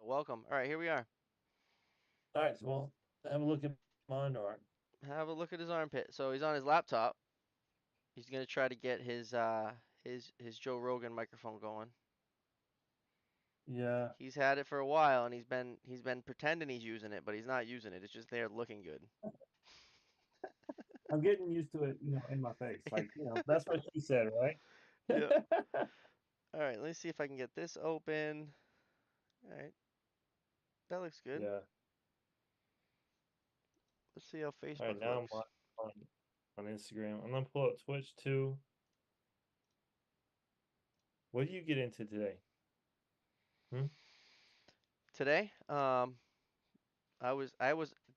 Welcome. All right, here we are. All right, so well, have a look at my underarm. Have a look at his armpit. So he's on his laptop. He's gonna try to get his Joe Rogan microphone going. Yeah, He's had it for a while and he's been pretending he's using it, but he's not using it. It's just there looking good. I'm getting used to it, in my face. That's what she said, right? Yep. All right, let's see if I can get this open. All right, that looks good. Yeah. Let's see how All right, Facebook now I'm looks. on Instagram. I'm gonna pull up Twitch too. What do you get into today? Hmm? Today,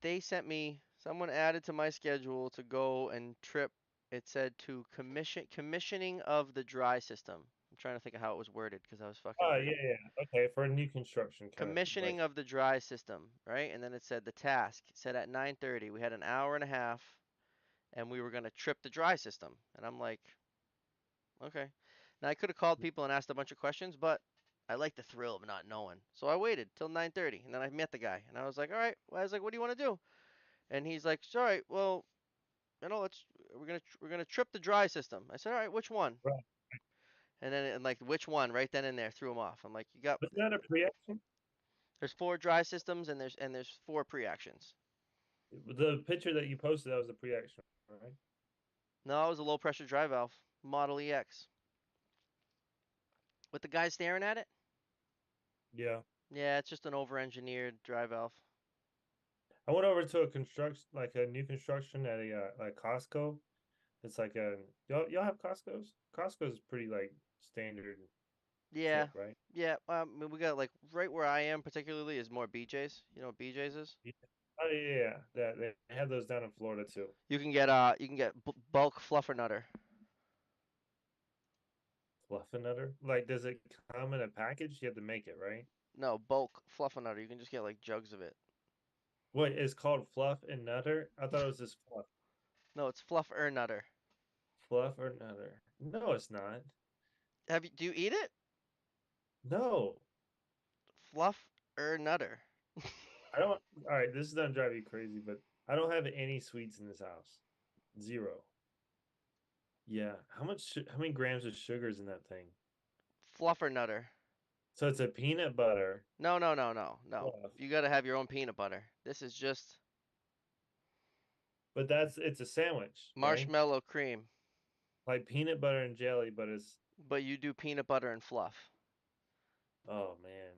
they sent me, someone added to my schedule to go and trip. It said to commissioning of the dry system. I'm trying to think of how it was worded because I was fucking Oh, yeah, reading. yeah. Okay, for a new construction kind of Commissioning like. of the dry system, right? And then it said the task. It said at 9:30. We had an hour and a half and we were going to trip the dry system. And I'm like, okay. Now I could have called people and asked a bunch of questions, but I like the thrill of not knowing. So I waited till 9:30 and then I met the guy and I was like, all right. Well, I was like, what do you want to do? And he's like, all right, well, let's we're gonna trip the dry system. I said, all right, which one? Right. And then like which one? Right then and there, threw him off. I'm like, you got Was that a pre-action? there's four dry systems and there's four pre-actions. The picture that you posted, that was a pre-action, right? No, it was a low pressure dry valve, Model EX. With the guy staring at it? Yeah. Yeah, it's just an over-engineered dry valve. I went over to a construction, like a new construction at a like Costco. It's like a y'all have Costco's? Costco's pretty like standard Yeah, shit, right? yeah. We got like right where I am particularly is more BJ's. You know what BJ's is? Yeah. Oh yeah, yeah. That they have those down in Florida too. You can get bulk fluffernutter. Fluffernutter. Like, does it come in a package? You have to make it, right? No, bulk fluffernutter. You can just get like jugs of it. What is called fluff and nutter? I thought it was just fluff. No, it's fluffernutter. Fluff or nutter? No, it's not. Do you eat it? No, Fluff or nutter. I don't. All right, this is gonna drive you crazy, but I don't have any sweets in this house. Zero. Yeah. How many grams of sugar is in that thing? Fluffer nutter. So it's a peanut butter No, no, no, no, no. fluff, You gotta have your own peanut butter. This is just but it's a sandwich, right? marshmallow cream, Like peanut butter and jelly, but it's but you do peanut butter and fluff. oh man,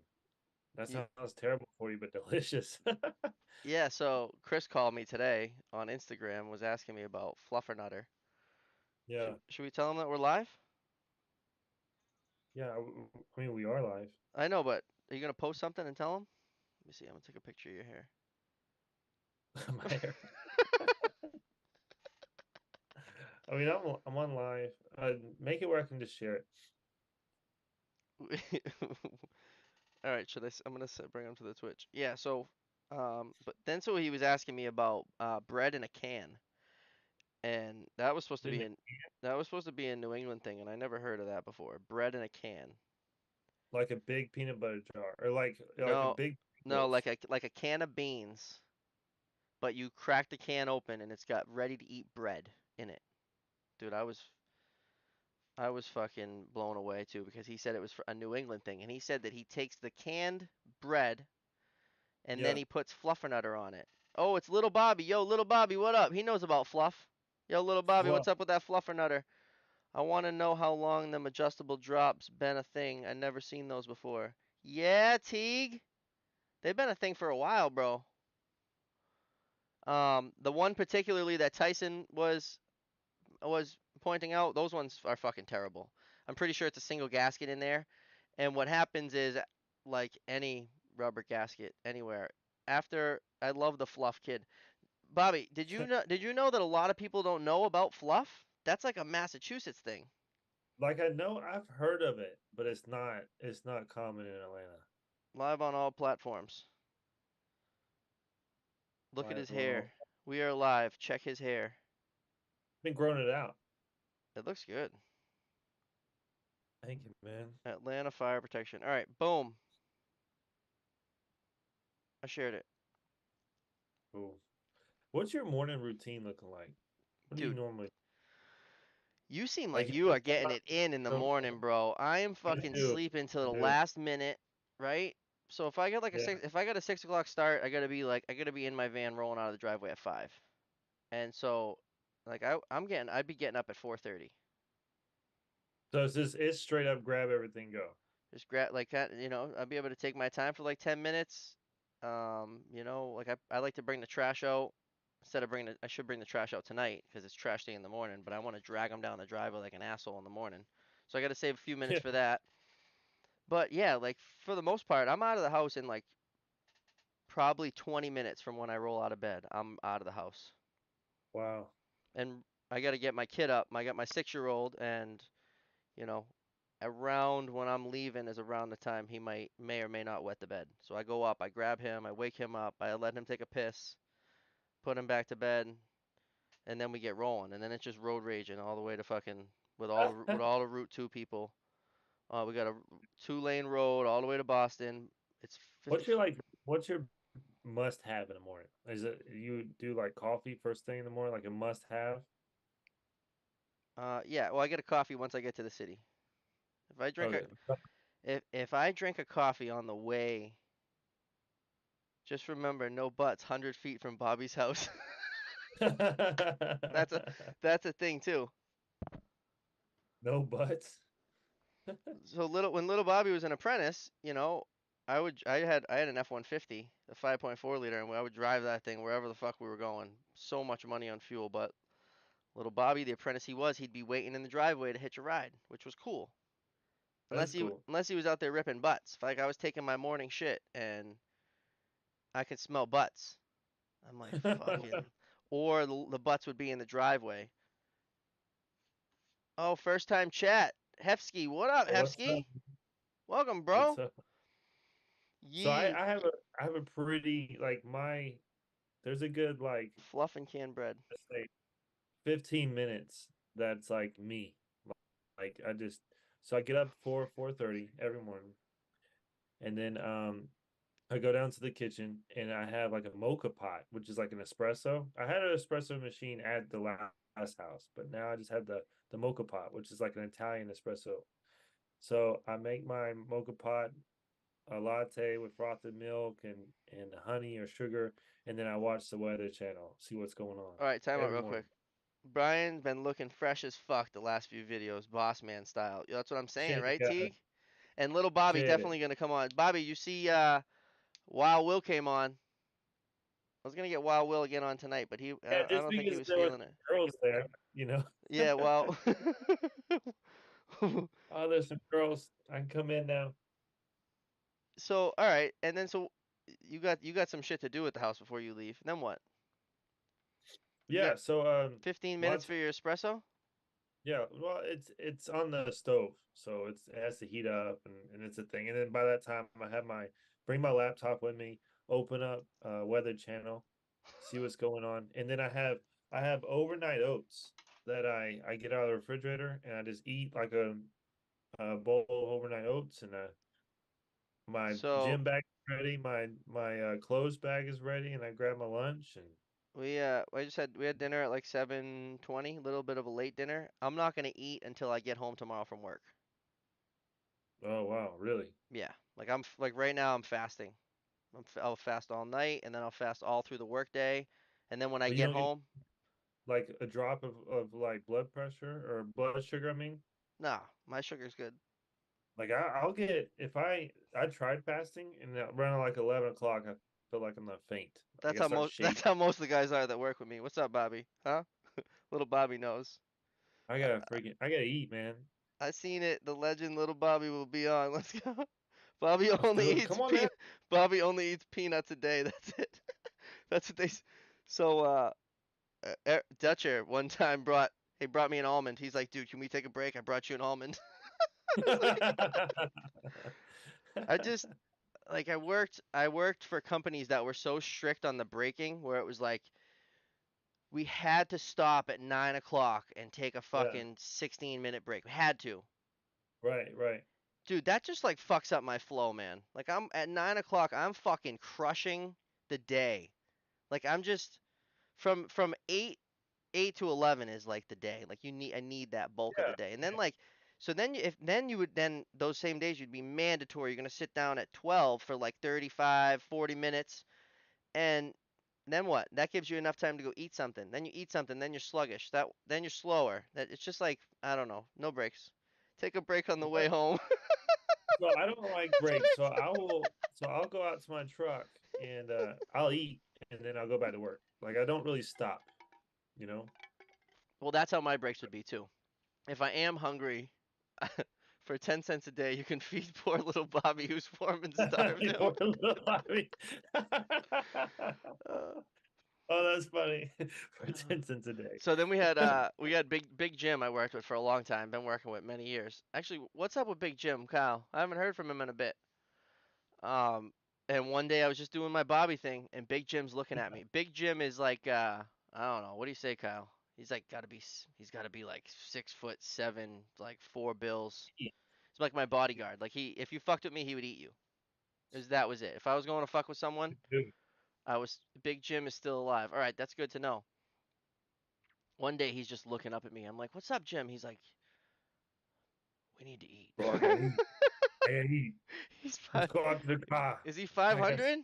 that You, sounds terrible for you, but delicious. yeah, so Chris called me today on Instagram, was asking me about fluffer nutter. Should, Yeah, should we tell him that we're live? yeah. I mean, we are live. I know, but are you gonna post something and tell him? Let me see. I'm gonna take a picture of your hair. My hair. I mean, I'm on live. Make it where I can just share it. All right, I'm gonna bring him to the Twitch. Yeah, but then so he was asking me about bread in a can, and Didn't it? that was supposed to be a New England thing, and I never heard of that before. Bread in a can. Like a big peanut butter jar, or like a No, big no, Pringles. like a can of beans, but you crack the can open and it's got ready to eat bread in it. Dude, I was fucking blown away too because he said it was for a New England thing, and he said that he takes the canned bread and then Yeah, he puts fluffernutter on it. Oh, it's little Bobby. Yo, little Bobby, what up? He knows about fluff. Yo, little Bobby, what's fluff. up with that fluffernutter? I want to know how long them adjustable drops been a thing. I never seen those before. Yeah, Teague. They've been a thing for a while, bro. The one particularly that Tyson was pointing out, those ones are fucking terrible. I'm pretty sure it's a single gasket in there, and what happens is, like any rubber gasket anywhere, after I love the fluff kid. Bobby, did you know that a lot of people don't know about fluff? That's like a Massachusetts thing. Like I know I've heard of it, but it's not common in Atlanta. Live on all platforms. Look at his Live on all. hair. We are live. Check his hair. Been growing it out. It looks good. Thank you, man. Atlanta Fire Protection. All right, boom. I shared it. Cool. What's your morning routine looking like? What do you Dude, normally you seem like like? you are getting it in the morning, bro. I am I fucking do. sleeping till I the do. last minute, right? So if I get like a Yeah. six, if I got a 6 o'clock start, I gotta be in my van rolling out of the driveway at 5. And so, like I'd be getting up at 4:30. So it's straight up grab everything, go. Just grab like I'll be able to take my time for like 10 minutes. Like I like to bring the trash out instead of I should bring the trash out tonight because it's trash day in the morning, but I want to drag them down the driveway like an asshole in the morning. So I got to save a few minutes Yeah. for that. But yeah, like for the most part, I'm out of the house in like probably 20 minutes from when I roll out of bed. I'm out of the house. Wow. And I got to get my kid up. I got my 6-year-old and you know, around when I'm leaving is around the time he may or may not wet the bed. So I go up, I grab him, I wake him up, I let him take a piss, put him back to bed, and then we get rolling. And then it's just road raging all the way to fucking with all the Route 2 people. We got a 2-lane road all the way to Boston. It's 50. What's your must have in the morning? Is it you do like coffee first thing in the morning, like a must have? Yeah. Well, I get a coffee once I get to the city. If I drink a Okay. if I drink a coffee on the way, just remember no butts 100 feet from Bobby's house. That's a that's a thing too. No buts. So when little Bobby was an apprentice, I had an F-150, a 5.4 liter, and I would drive that thing wherever the fuck we were going. So much money on fuel, but little Bobby, the apprentice he'd be waiting in the driveway to hitch a ride, which was cool. That's cool. Unless he was out there ripping butts. Like I was taking my morning shit and I could smell butts. I'm like fucking, or the butts would be in the driveway. Oh, first time chat. Hefsky, what up, What's up? Hefsky? Welcome, What's bro. up? So You I have a pretty like my there's a good like fluff and canned bread. let's say 15 minutes that's like me. Like I just so I get up 4:30 every morning and then I go down to the kitchen and I have like a mocha pot, which is like an espresso. I had an espresso machine at the last house, but now I just have the mocha pot, which is like an Italian espresso. So I make my mocha pot a latte with frothed milk and honey or sugar, and then I watch the Weather Channel, see what's going on All right, time out every real quick. morning. Brian's been looking fresh as fuck the last few videos, boss man style. That's what I'm saying, Shit, right, yeah, Teague? And little Bobby shit. definitely gonna come on. Bobby, you see, Wild Will came on. I was gonna get Wild Will again on tonight, but Yeah, I just don't think he because was there were feeling it. girls there. Yeah, well, Oh, there's some girls. I can come in now. so all right, and then so you got some shit to do at the house before you leave. Then what? You Yeah, got so 15 minutes lots for your espresso? yeah, well it's on the stove, so it has to heat up and it's a thing. And then by that time I have my bring my laptop with me, open up Weather Channel, see what's going on. And then I have overnight oats that I get out of the refrigerator and I just eat like a bowl of overnight oats and my So gym bag is ready, my clothes bag is ready, and I grab my lunch and we had dinner at like 7:20, a little bit of a late dinner. I'm not gonna eat until I get home tomorrow from work. oh wow, really? Yeah, like like right now I'm fasting. I'll fast all night and then I'll fast all through the workday, and then when I But you get don't get home, like a drop of like blood pressure or blood sugar, I mean. nah, my sugar's good. Like I'll get if I tried fasting and around like 11 o'clock, I feel like I'm not faint. Like I start That's shaking. how most of the guys are that work with me. What's up, Bobby? Huh? Little Bobby knows. Uh, I gotta eat, man. I seen it. The legend Little Bobby will be on. Let's go. Bobby Let's only do it. eats Come on now. Bobby only eats peanuts a day. That's it. That's what so Dutcher one time brought me an almond. He's like, "Dude, can we take a break? I brought you an almond." It's like I just like I worked for companies that were so strict on the braking where it was like we had to stop at 9 o'clock and take a Yeah, fucking 16-minute break. We had to. right, right. Dude, that just like fucks up my flow, man. Like I'm at 9 o'clock, I'm fucking crushing the day. Like I'm just from eight to 11 is like the day. Like I need that bulk of the Yeah, day. And then like so then if then you would then those same days you'd be mandatory. You're gonna sit down at 12 for like 35, 40 minutes, and then what? That gives you enough time to go eat something. Then you eat something. Then you're sluggish. Then you're slower. That it's just like I don't know. No breaks. Take a break on the way yeah. home. So I don't like That's what breaks. it says. So I'll go out to my truck and I'll eat and then I'll go back to work. Like I don't really stop, you know? Well, that's how my breaks would be too. If I am hungry, for 10 cents a day, you can feed poor little Bobby who's warm and starved Poor out. little Bobby. Uh, Oh, that's funny. For uh. 10 cents a day. So then we had Big Jim I worked with for a long time, been working with many years. Actually, what's up with Big Jim, Kyle? I haven't heard from him in a bit. Um, and one day I was just doing my Bobby thing, and Big Jim's looking at me. Big Jim is like, I don't know, what do you say, Kyle? He's gotta be like 6'7", like 4 bills. He's like my bodyguard. Like if you fucked with me, he would eat you. That was it. If I was going to fuck with someone, Dude, Big Jim is still alive. All right, that's good to know. One day he's just looking up at me. I'm like, "What's up, Jim?" He's like, "We need to eat." bro, I gotta eat. I gotta eat. He's Let's five. go out to the car. Is he I guess 500?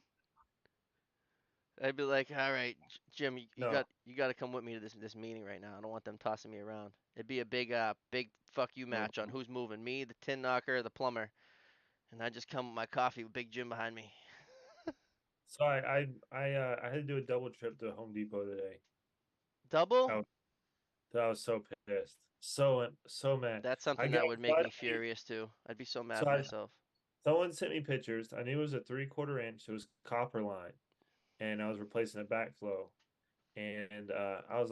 I'd be like, "All right, Jim, no. you got to come with me to this meeting right now. I don't want them tossing me around. It'd be a big fuck you No. match on who's moving, me, the tin knocker, the plumber." And I just come with my coffee with Big Jim behind me. So I had to do a double trip to Home Depot today. Double? I was, I was so pissed. So mad. That's I something get that on would make me Friday. furious too. I'd be so So mad I myself. someone sent me pictures. I knew it was a 3/4 inch. It was copper line, and I was replacing a backflow. And I was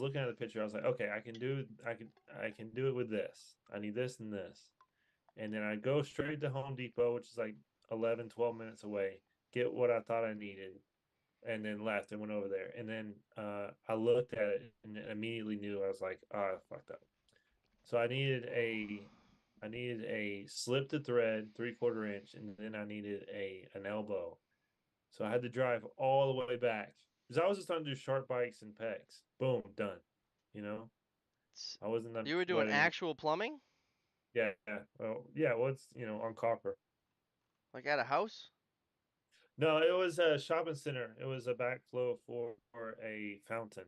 looking at the picture. I was like, okay, I can do it with this. I need this and this. And then I go straight to Home Depot, which is like 11, 12 minutes away, get what I thought I needed, and then left and went over there. And then I looked at it and immediately knew I was like, oh, I fucked up. So I needed a slip to thread 3/4 inch, and then I needed a an elbow. So I had to drive all the way back because I was just trying to do sharp bikes and pegs. Boom, done. You know, I wasn't done You were doing sweating. actual plumbing? Yeah, yeah. Well, yeah. Well, it's on copper. Like at a house? No, it was a shopping center. It was a backflow for a fountain.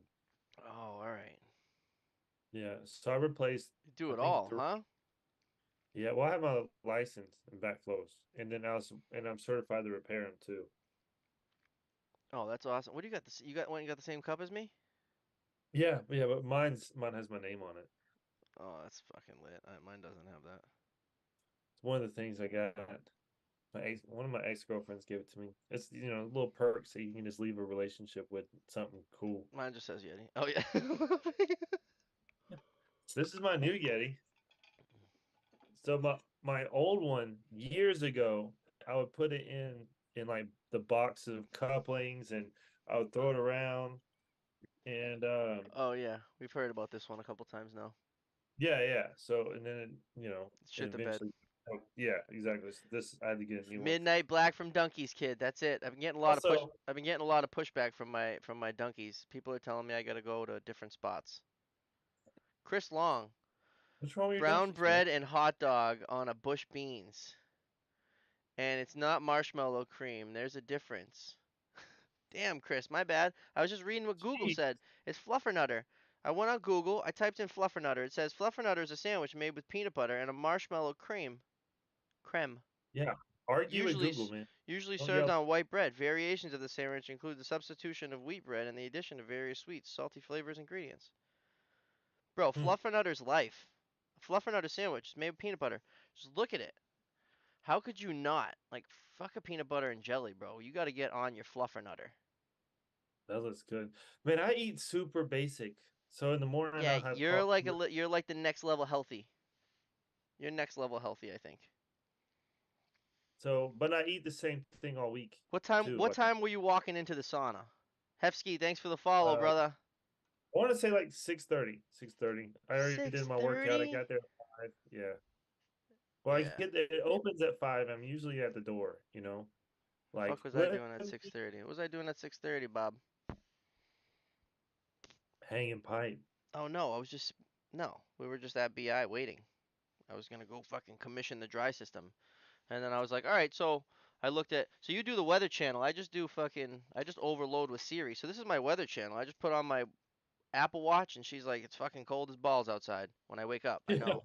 Oh, all right. Yeah. So I replaced, You do I it think all, three. huh? Yeah. Well, I have my license in backflows, and then I'm certified to repair them too. Oh, that's awesome. What do you got? You got the same cup as me? Yeah, yeah. But mine has my name on it. Oh, that's fucking lit. Mine doesn't have that. It's one of the things I got. One of my ex-girlfriends gave it to me. It's a little perk so you can just leave a relationship with something cool. Mine just says Yeti. Oh yeah. So this is my new Yeti. So my old one years ago, I would put it in like the box of couplings and I would throw it around and Oh yeah, we've heard about this one a couple times now. yeah, yeah. So and then and Shit the bed. eventually yeah, exactly. So this I had to get a new one. Midnight Black from Donkeys, kid. That's it. Also, I've been getting a lot of pushback from my donkeys. People are telling me I gotta go to different spots. Chris Long, what's wrong with your brown donkeys, man? bread and hot dog on a bush beans, and it's not marshmallow cream. There's a difference. Damn, Chris, my bad. I was just reading what Google Gee, said. It's Fluffernutter. I went on Google. I typed in Fluffernutter. It says Fluffernutter is a sandwich made with peanut butter and a marshmallow creme. yeah. Argue with Usually, Google, man. usually Don't served yell. on white bread. Variations of the sandwich include the substitution of wheat bread and the addition of various sweets, salty flavors, ingredients. Bro, Hmm, Fluffernutter's life. A Fluffernutter sandwich is made with peanut butter. Just look at it. How could you not? Like, fuck a peanut butter and jelly, bro. You got to get on your Fluffernutter. that looks good. Man, I eat super basic. So in the morning Yeah, I'll have coffee. you're like the next level healthy. You're next level healthy, I think. So, but I eat the same thing all week too. What Like, time were you walking into the sauna? Hefsky, thanks for the follow, I brother. want to say like 6:30. 6:30. I already did my workout. I 6:30? got there at 5. Yeah. Well, I Yeah. get that it opens at 5. I'm usually at the door, Fuck like was I let doing at 6:30? What was I doing at 6:30, Bob? hanging pipe. Oh no, I was just no. We were just at BI waiting. I was gonna go fucking commission the dry system. And then I was like, all right, so I looked at, so you do the weather channel. I just overload with Siri. So this is my weather channel. I just put on my Apple Watch and she's like, it's fucking cold as balls outside when I wake up. I Yeah. know.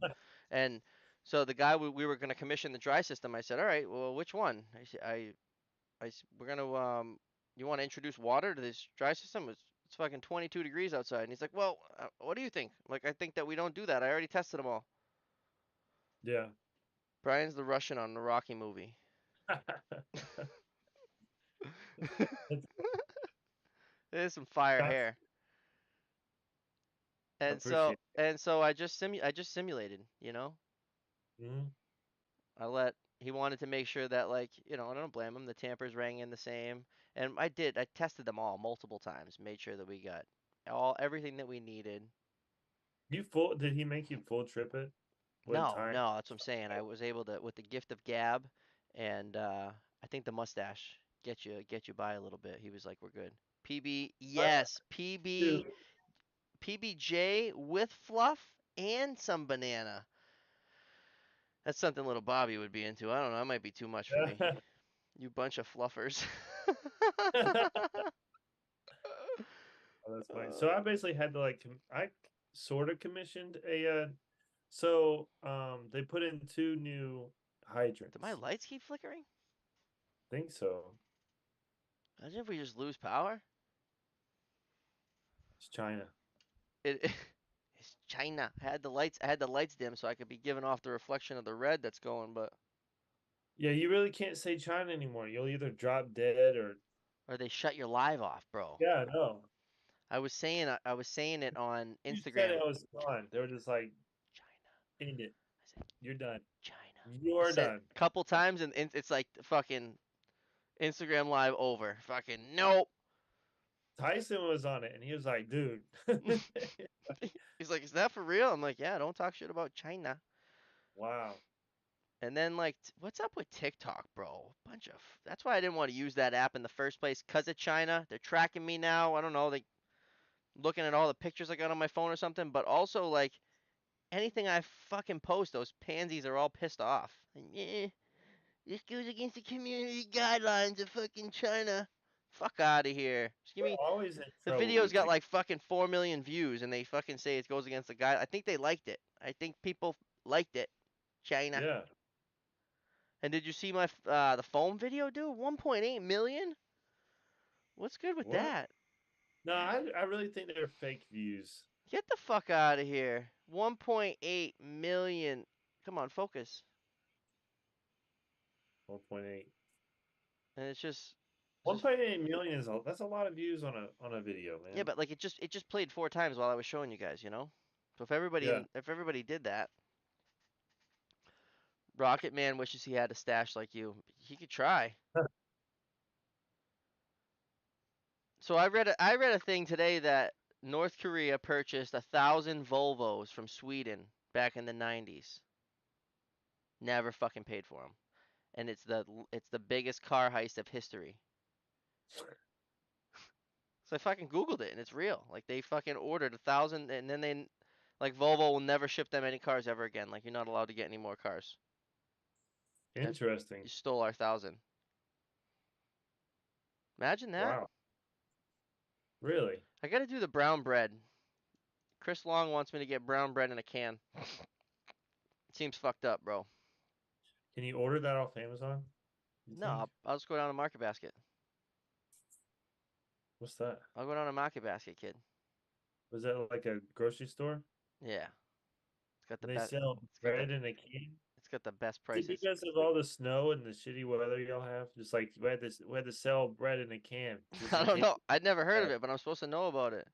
And so the guy we were going to commission the dry system, I said, all right, well, which one? We're going to, you want to introduce water to this dry system? It's fucking 22 degrees outside. And he's like, well, what do you think? Like, I think that we don't do that. I already tested them all. Yeah. Brian's the Russian on the Rocky movie. That's There's some fire that's hair. And so appreciate and so I just simulated, you know? it. Mhm. He wanted to make sure that like, you know, I don't blame him. The tampers rang in the same. And I tested them all multiple times, made sure that we got everything that we needed. You full did he make you full trip it with No, time? no, that's what I'm saying. I was able to with the gift of gab and I think the mustache get you by a little bit. He was like, "We're good." PB, Uh, yes, dude. PBJ with fluff and some banana. That's something little Bobby would be into. I don't know. That might be too much for me. You bunch of fluffers. Oh, that's funny. So I uh, basically had to like I sort of commissioned a so they put in 2 new do my hydrants. lights keep flickering? Think so. Imagine if we just lose power. It's China. It, it's China. I had the lights dim so I could be giving off the reflection of the red that's going, but Yeah, you really can't say China anymore. You'll either drop dead or or they shut your live off, bro. yeah, no. I was saying it on You said Instagram. it was fun. They were just like, China. end it. I said You're done. China. I You're said done. a couple times and it's like fucking Instagram live over. Fucking nope. Tyson was on it and he was like, dude. He's like, is that for real? I'm like, yeah, don't talk shit about China. Wow. And then like, what's up with TikTok, bro? Bunch of. That's why I didn't want to use that app in the first place, cause of China. They're tracking me now. I don't know, they looking at all the pictures I got on my phone or something. But also like anything I fucking post, those pansies are all pissed off. Like, eh, this goes against the community guidelines of fucking China. Fuck out of here. Just give We're me. always in The trouble video's with got TikTok. like fucking 4 million views, and they fucking say it goes against the guide. I think they liked it. I think people liked it. China. Yeah. And did you see my the foam video, dude? 1.8 million. What's good with What? that? No, I really think they're fake views. Get the fuck out of here. 1.8 million. Come on, focus. 1.8. And it's just 1.8 million is that's a lot of views on a video, yeah, man. but like it just played 4 times while I was showing you guys, you know. So Yeah. if everybody did that, Rocket Man wishes he had a stash like you. He could try. So I read a thing today that North Korea purchased 1,000 Volvos from Sweden back in the 90s. Never fucking paid for them, and it's the biggest car heist of history. So I fucking googled it, and it's real. Like they fucking ordered 1,000, and then they like Volvo will never ship them any cars ever again. Like you're not allowed to get any more cars. That's you Interesting. stole our 1,000. Imagine that. Wow. Really? I gotta do the brown bread. Chris Long wants me to get brown bread in a can. It seems fucked up, bro. Can you order that off Amazon? You No, think? I'll just go down to Market Basket. What's that? I'll go down to Market Basket, kid. Was that like a grocery store? Yeah, it's got the And they best. sell It's got the bread in a can? it's got the best Is it prices. because of all the snow and the shitty weather y'all have? Just like we had to sell bread in a can just I in don't case. know. I'd never heard of it, but I'm supposed to know about it.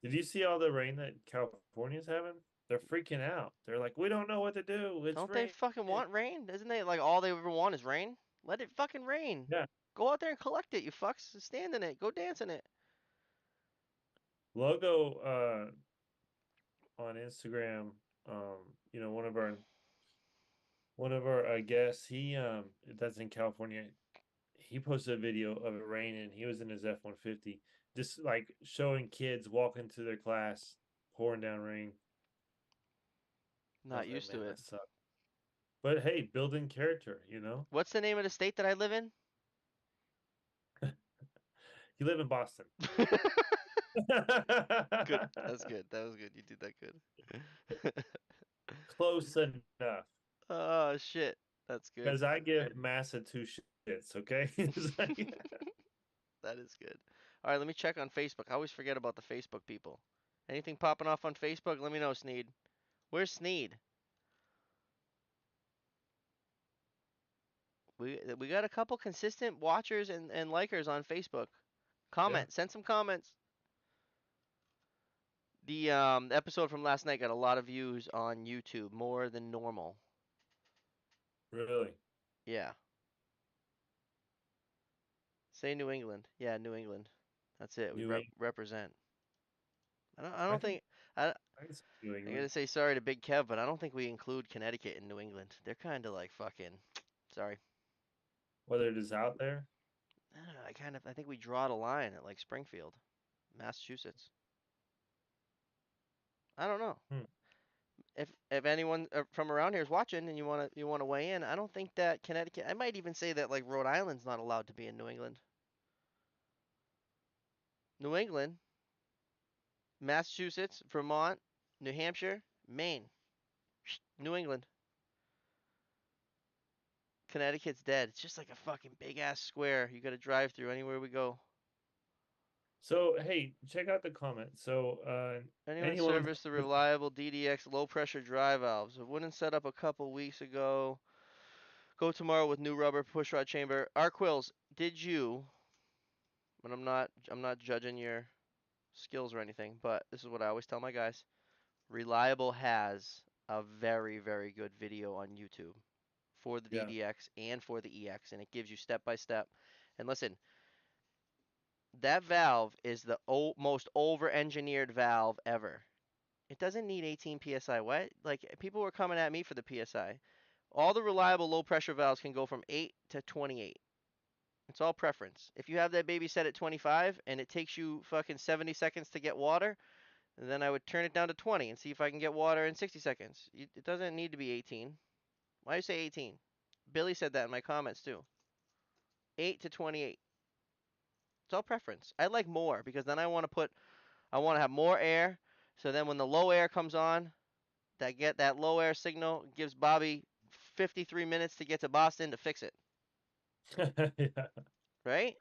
Did you see all the rain that California's having? They're freaking out. They're like, we don't know what to do. It's Don't they raining. fucking want rain? Isn't they like all they ever want is rain? Let it fucking rain. Yeah. Go out there and collect it, you fucks. Stand in it. Go dance in it. Logo on Instagram, one of our one of our guests, he that's in California. He posted a video of it raining. He was in his F-150, just like showing kids walking to their class, pouring down rain. I Not was like, used to man, it. that sucks. But hey, building character, you know. What's the name of the state that I live in? You live in Boston. Good. That's good. That was good. You did that good. Close enough. Oh shit. That's good. Because I give massa two shits, okay? It's like, That is good. All right, let me check on Facebook. I always forget about the Facebook people. Anything popping off on Facebook? Let me know, Sneed. Where's Sneed? We got a couple consistent watchers and likers on Facebook. yeah, Comment. Send some comments. The episode from last night got a lot of views on YouTube, more than normal. really. Yeah. Say New England. Yeah, New England. That's it. We New England. represent. I I don't can, think I I can say New I gotta England. say sorry to Big Kev, but I don't think we include Connecticut in New England. They're kind of like fucking. Sorry. Whether it is out there. I don't know. I think we draw the line at like Springfield, Massachusetts. I don't know. Hmm. If anyone from around here is watching and you wanna weigh in, I don't think that Connecticut. I might even say that like Rhode Island's not allowed to be in New England. New England, Massachusetts, Vermont, New Hampshire, Maine, New England. Connecticut's dead. It's just like a fucking big ass square. You gotta drive through anywhere we go. So hey, check out the comment. So Anyone anyone service the reliable DDX low pressure dry valves? It wouldn't set up a couple weeks ago. Go tomorrow with new rubber pushrod chamber. Arquills, did you? But I'm not judging your skills or anything, but this is what I always tell my guys. Reliable has a very, very good video on YouTube for the yeah. DDX and for the EX, and it gives you step by step. And listen, that valve is the most over-engineered valve ever. It doesn't need 18 psi. What? Like people were coming at me for the psi. All the reliable low pressure valves can go from 8 to 28. It's all preference. If you have that baby set at 25 and it takes you fucking 70 seconds to get water, then I would turn it down to 20 and see if I can get water in 60 seconds. It doesn't need to be 18. Why do you say 18? Billy said that in my comments too. 8 to 28. It's all preference. I like more because then I want to have more air. So then when the low air comes on, that low air signal gives Bobby 53 minutes to get to Boston to fix it, Yeah, right?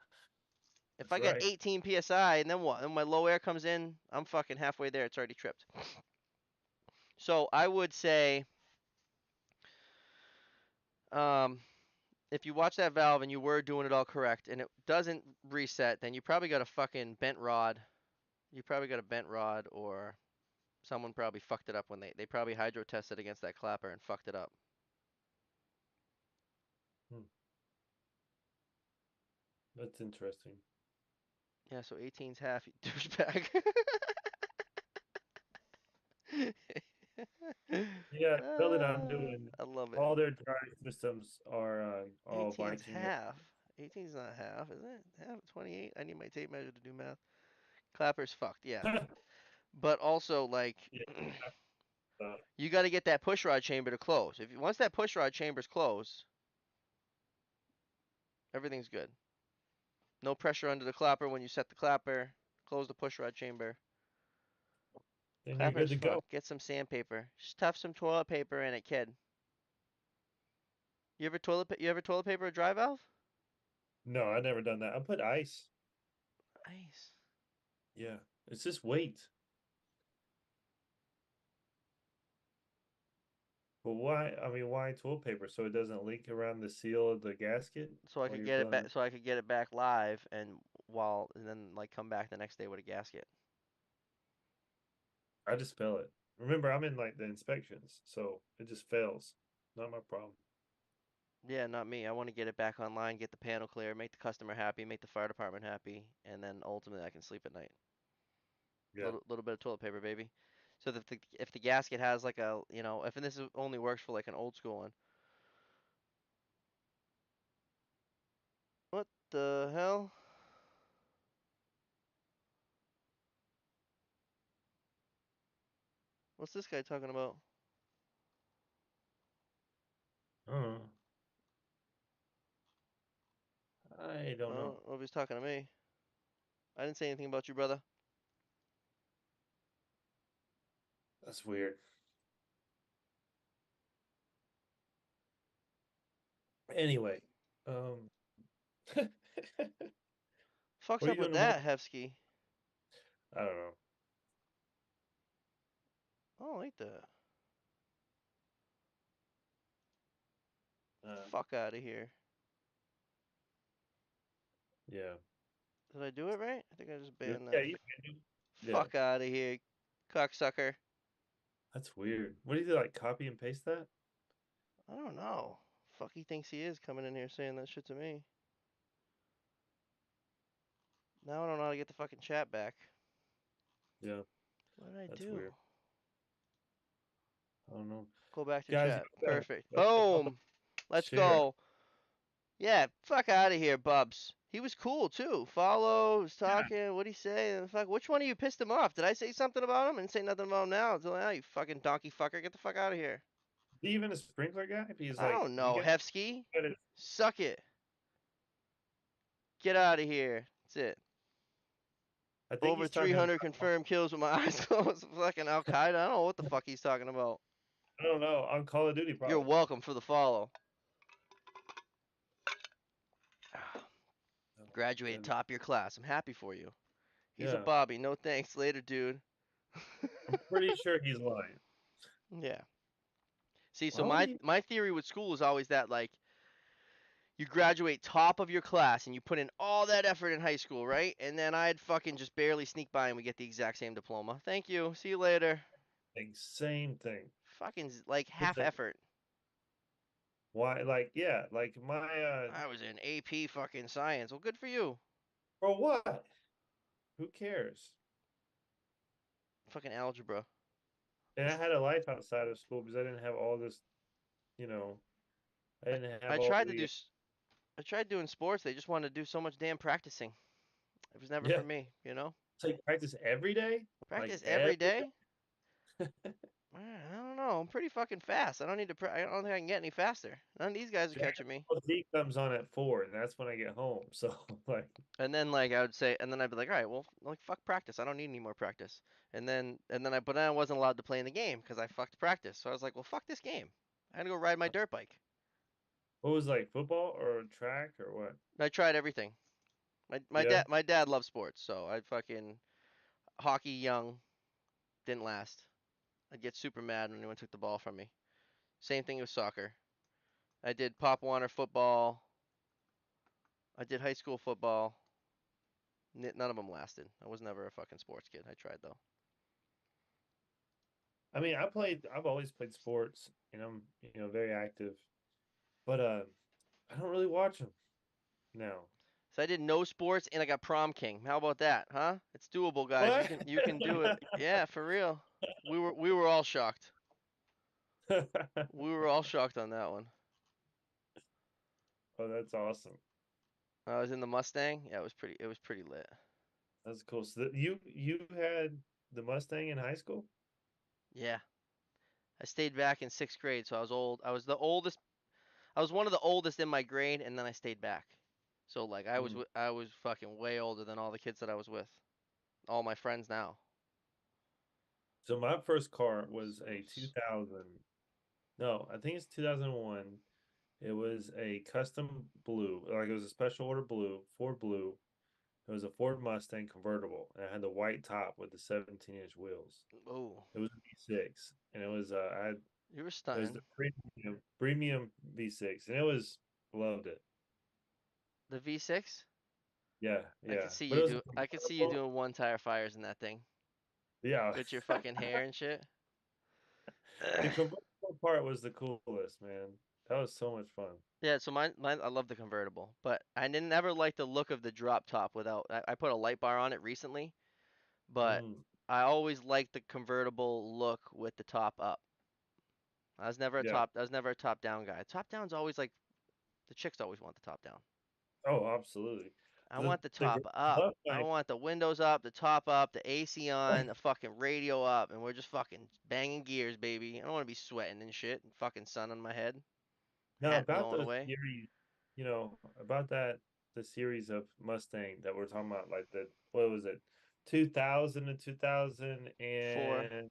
If that's I get right. 18 psi and then what? And my low air comes in, I'm fucking halfway there. It's already tripped. So I would say, um, if you watch that valve and you were doing it all correct and it doesn't reset, then you probably got a fucking bent rod. You probably got a bent rod or someone probably fucked it up when they probably hydro tested against that clapper and fucked it up. Hmm, that's interesting. Yeah, so 18's half, you douchebag. Yeah, build it. I'm doing. I love it. All their dry systems are all 18's Viking. And half. 18's not half, is it? Half of 28? I need my tape measure to do math. Clapper's fucked, yeah. But also, like, yeah, uh, you got to get that pushrod chamber to close. If once that pushrod chamber's closed, everything's good. No pressure under the clapper when you set the clapper. Close the pushrod chamber. then you're good Clapper's to go. fucked. Get some sandpaper. Stuff some toilet paper in it, kid. You ever toilet paper a dry valve? No, I've never done that. I put ice. Nice. Yeah, it's just weight. But why? I mean, why toilet paper so it doesn't leak around the seal of the gasket So I while could you're get it filling it? back. So I could get it back live, and then like come back the next day with a gasket. I just fail it. Remember, I'm in like the inspections, so it just fails. Not my problem. Yeah, not me. I want to get it back online, get the panel clear, make the customer happy, make the fire department happy, and then ultimately I can sleep at night. Yeah. Little bit of toilet paper, baby. So that if the gasket has like a, if this only works for like an old school one. the hell? What's this guy talking about? Uh, I I don't know. don't know if he's talking to me. I didn't say anything about you, brother. That's weird. Anyway, um, what Fuck's are you up doing with tomorrow? that, Hefsky? I don't know. I don't like that. Uh, Fuck out of here. yeah. Did I do it right? I think I just Yeah, banned yeah, that. yeah. Fuck out of here, cocksucker. That's weird. What do you do? Like copy and paste that? I don't know. Fuck he thinks he is coming in here saying that shit to me. Now I don't know how to get the fucking chat back. Yeah, What did I that's do? weird. I don't know. Go back to Guys, chat. you Perfect. gotta click on the Boom. Let's share. go. Yeah, fuck out of here, Bubs. He was cool too. Follow, was Yeah. talking. What'd he say? And fuck, which one of you pissed him off? Did I say something about him? I didn't say nothing about him now. So, you fucking donkey fucker, get the fuck out of here. Even a sprinkler guy? If he's I like, don't you know, got Hefsky. it. Suck it. Get out of here. That's it. I think Over he's talking 300 about, confirmed kills with my eyes closed. Fucking Al Qaeda. I don't know what the fuck he's talking about. I don't know, on Call of Duty You're probably. welcome for the follow. Oh my Graduated goodness. top of your class. I'm happy for you. He's a Yeah, Bobby. No thanks. Later, dude. I'm pretty sure he's lying. Yeah. See, so Why would my he my theory with school is always that like you graduate top of your class and you put in all that effort in high school, right? And then I'd fucking just barely sneak by and we get the exact same diploma. Thank you. See you later. think same thing? Fucking like It's half like, effort. why, like, yeah, like my, I was in AP fucking science. Well, good for you. for what? Who cares? Fucking algebra. And I This had a life outside of school because I didn't have all this, you know, I I, didn't I have all tried to do the, I tried doing sports. They just wanted to do so much damn practicing. It was never for yeah, me, you know? it's like practice every day, like Practice every every day? I don't know. I'm pretty fucking fast. I don't need to. I don't think I can get any faster. None of these guys are Dragon catching me. Ball Z comes on at 4, and that's when I get home. So like, And then like I would say, and then I'd be like, all right, well, like fuck practice. I don't need any more practice. But then I wasn't allowed to play in the game because I fucked practice. So I was like, well, fuck this game. I had to go ride my dirt bike. what was like football or track or what? I tried everything. Yeah. My dad loved sports, so I fucking hockey young didn't last. I'd get super mad when anyone took the ball from me. Same thing with soccer. I did Pop Warner football. I did high school football. None of them lasted. I was never a fucking sports kid. I tried though. I mean, I've always played sports, and I'm, very active, but I don't really watch them now. So I did no sports and I got prom king. How about that, huh? It's doable, guys. What? You can do it. Yeah, for real. We were all shocked. We were all shocked on that one. Oh, that's awesome. I was in the Mustang. Yeah, it was pretty lit. That's cool. So you had the Mustang in high school? Yeah. I stayed back in 6th grade, so I was old. I was the oldest. I was one of the oldest in my grade, and then I stayed back. So like Mm. I was fucking way older than all the kids that I was with. All my friends now. So my first car was So a 2000. No, I think it's 2001. It was a custom blue, like it was a special order blue, Ford blue. It was a Ford Mustang convertible, and it had the white top with the 17-inch wheels. oh, It was a V6, and it was you were it was the stunting. premium V6, and it was loved it. The V6. Yeah, I could yeah, see but it you was a do. I could see you convertible. doing one tire fires in that thing Yeah, with your fucking hair and shit. the convertible part was the coolest, man. That was so much fun. Yeah, so mine, I love the convertible, but I didn't ever like the look of the drop top without. I put a light bar on it recently, but Mm, I always liked the convertible look with the top up. yeah. I was never a top down guy. Top down's always like the chicks always want the top down. Oh, absolutely. I want the The top up. I Mustang. want the windows up, the top up, the AC on, the fucking radio up, and we're just fucking banging gears, baby. I don't want to be sweating and shit and fucking sun on my head, Now hat about blowing those away. series, about that the series of Mustang that we're talking about, like the what was it, 2000 to 2000 Four, and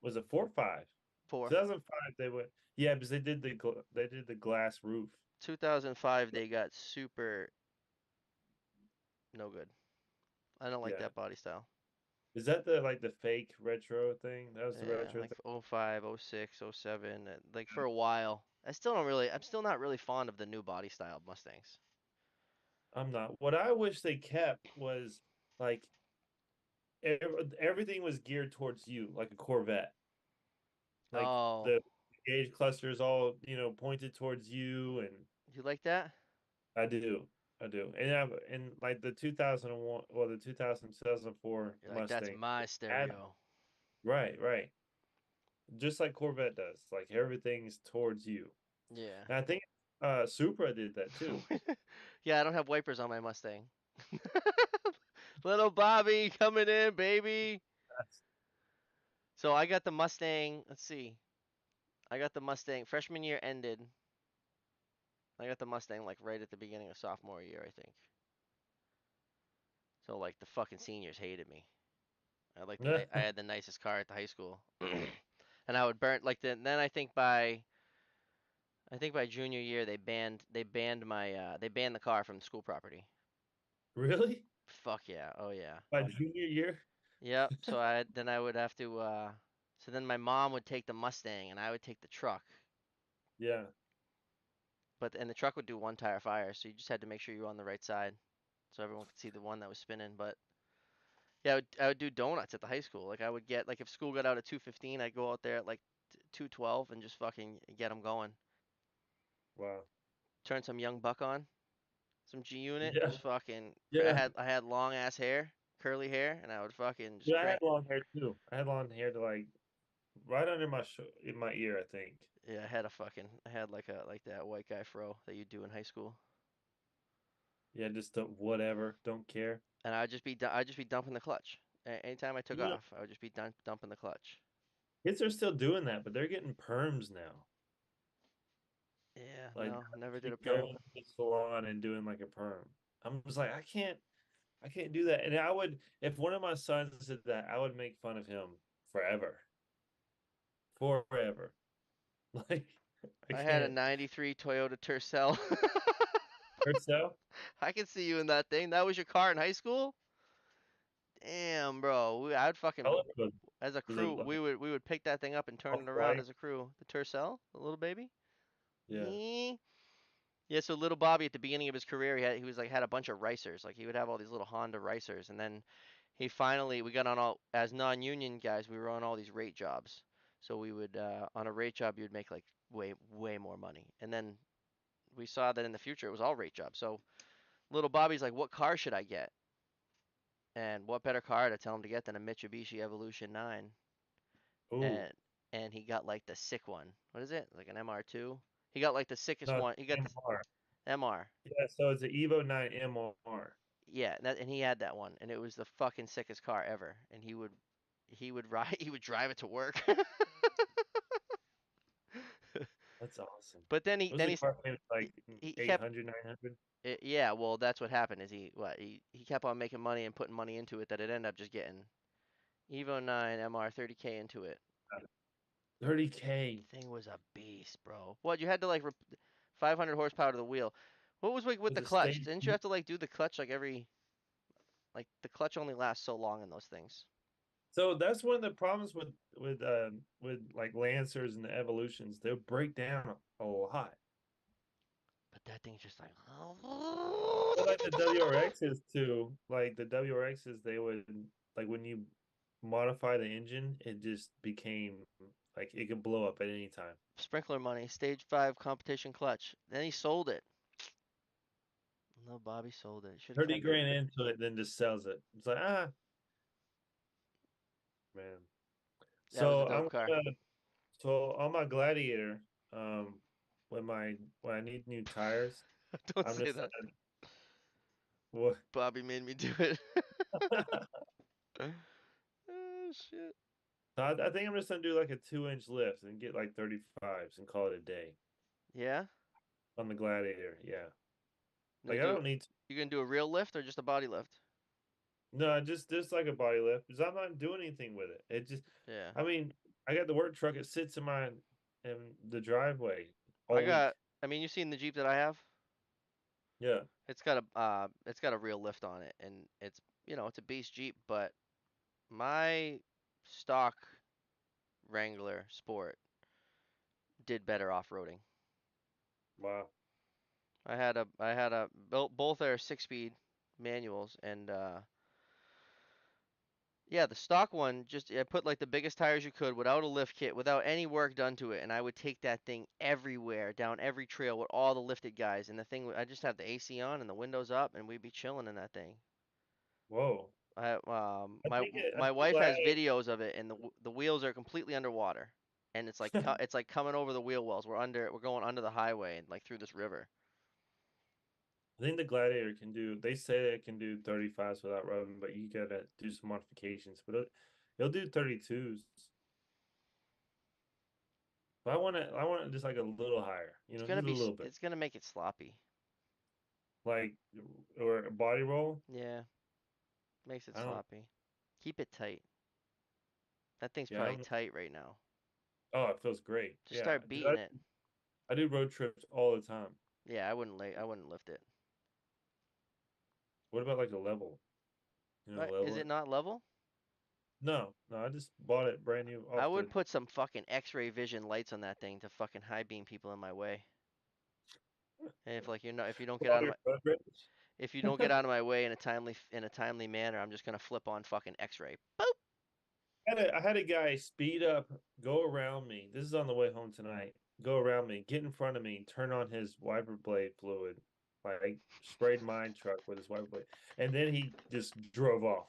was it 4 or 5? four. 2005 they went, yeah, because they did the glass roof. 2005, they got super no good. I don't like Yeah. that body style. Is that the like the fake retro thing? That was the Yeah, retro like thing. '05, '06, '07, like for a while. I'm still not really fond of the new body style Mustangs. I'm not. What I wish they kept was like everything was geared towards you, like a Corvette. Like Oh, the gauge clusters all, pointed towards you, and you like that? I do. I do. And like the 2001, well, the 2000 2004 You're like, that's Mustang my had, stereo. right, right. Just like Corvette does. Like everything's towards you. Yeah. And I think Supra did that too. Yeah, I don't have wipers on my Mustang. Little Bobby coming in, baby. That's- So I got the Mustang. Let's see. I got the Mustang. Freshman year ended. I got the Mustang like right at the beginning of sophomore year, I think. So like the fucking seniors hated me. I had the nicest car at the high school. And I would burn like then I think by junior year they banned the car from the school property. Really? Fuck yeah. Oh yeah. By junior year? Yep. Then I would have to so then my mom would take the Mustang and I would take the truck. Yeah. And the truck would do one tire fire, so you just had to make sure you were on the right side so everyone could see the one that was spinning. But yeah, I would do donuts at the high school. Like I would get like if school got out at 2:15, I'd go out there at like 2:12 and just fucking get them going. Wow. Turn some young buck on, some G unit, Yeah. just fucking. Yeah. I had long ass hair, curly hair, and I would fucking just Yeah, I had crank. long hair too. I had long hair to like right under in my ear, I think. Yeah, I had like that white guy fro that you do in high school. Yeah, just whatever, don't care. And I'd just be dumping the clutch. Anytime I took You know, off, I would just be dumping the clutch. kids are still doing that, but they're getting perms now. Yeah, Like no, never did a perm. going to the salon and doing like a perm. I'm just like, I can't do that. And I would, if one of my sons did that, I would make fun of him forever, forever. Like, I I had a can't. '93 Toyota Tercel. Hurt so? I can see you in that thing. That was your car in high school? Damn, bro. I'd Color fucking as a was it crew, like we would pick that thing up and turn off it around white? as a crew. The Tercel, the little baby. Yeah. Yeah, so little Bobby at the beginning of his career, he was like had a bunch of racers. Like he would have all these little Honda racers, and then we got on all as non-union guys. We were on all these rate jobs. So we would on a rate job you'd make like way more money. And then we saw that in the future it was all rate jobs. So little Bobby's like, what car should I get? And what better car to tell him to get than a Mitsubishi Evolution 9? Ooh. And he got like the sick one. What is it? Like an MR2? He got like the sickest No, it's one. He got the MR. MR. Yeah, so it's an Evo 9 MR. Yeah, and he had that one, and it was the fucking sickest car ever. And he would ride, he would drive it to work. That's awesome. But Was the car payment he, like he kept 800, 900? yeah. Well, that's what happened. Is he kept on making money and putting money into it that it ended up just getting Evo 9 MR 30K into it. 30K. Thing was a beast, bro. What you had to like 500 horsepower to the wheel. What was with Was the it clutch? stage? Didn't you have to like do the clutch like every like the clutch only lasts so long in those things? So that's one of the problems with like Lancers and the Evolutions. They'll break down a lot. But that thing's just like But like the WRXs too, like the WRXs, they would like when you modify the engine, it just became like it could blow up at any time. sprinkler money, stage 5 competition clutch. Then he sold it. No, Bobby sold it. Should have 30 kept it. grand into it, then just sells it. It's like, man. That was a So dope I'm car. gonna so on my Gladiator, when I need new tires, Don't I'm say just that. What? Bobby made me do it. Oh shit. I think I'm just gonna do like a 2-inch lift and get like 35s and call it a day Yeah? on the Gladiator. Yeah. You Like I do don't need to, you gonna do a real lift or just a body lift? no, just like a body lift because I'm not doing anything with it. It just, Yeah. I mean, I got the work truck. It sits in the driveway I all got week. I mean you seen the Jeep that I have? Yeah. It's got a real lift on it and it's it's a beast Jeep, but my stock Wrangler Sport did better off-roading. Wow. I had a both are 6-speed manuals and yeah, the stock one just I put like the biggest tires you could without a lift kit, without any work done to it, and I would take that thing everywhere, down every trail with all the lifted guys, and the thing I just have the AC on and the windows up, and we'd be chilling in that thing. Whoa. My I my think the wife has Gladiator. videos of it, and the wheels are completely underwater, and it's like coming over the wheel wells. We're going under the highway and like through this river. I think the Gladiator can do. They say it can do 35s without rubbing, but you gotta do some modifications. But it'll do 32s. But I want it just like a little higher. It's gonna Just a be little bit, it's gonna make it sloppy. like or a body roll. Yeah, makes it I don't. sloppy. Keep it tight. That thing's Yeah, I probably don't. tight right now. Oh, it feels great. Just Yeah, start dude, beating it. I do road trips all the time. Yeah, I wouldn't lift it. What about like a level? Right? Is Level it it? not level? No, no, I just bought it brand new I off would the. put some fucking X-ray vision lights on that thing to fucking high beam people in my way. And if like you're not if you don't get All out of your my road trips. if you don't get out of my way in a timely manner, I'm just gonna flip on fucking X-ray. Boop. I had a guy speed up, go around me. This is on the way home tonight. Go around me, get in front of me, turn on his wiper blade fluid, like sprayed my truck with his wiper blade, and then he just drove off.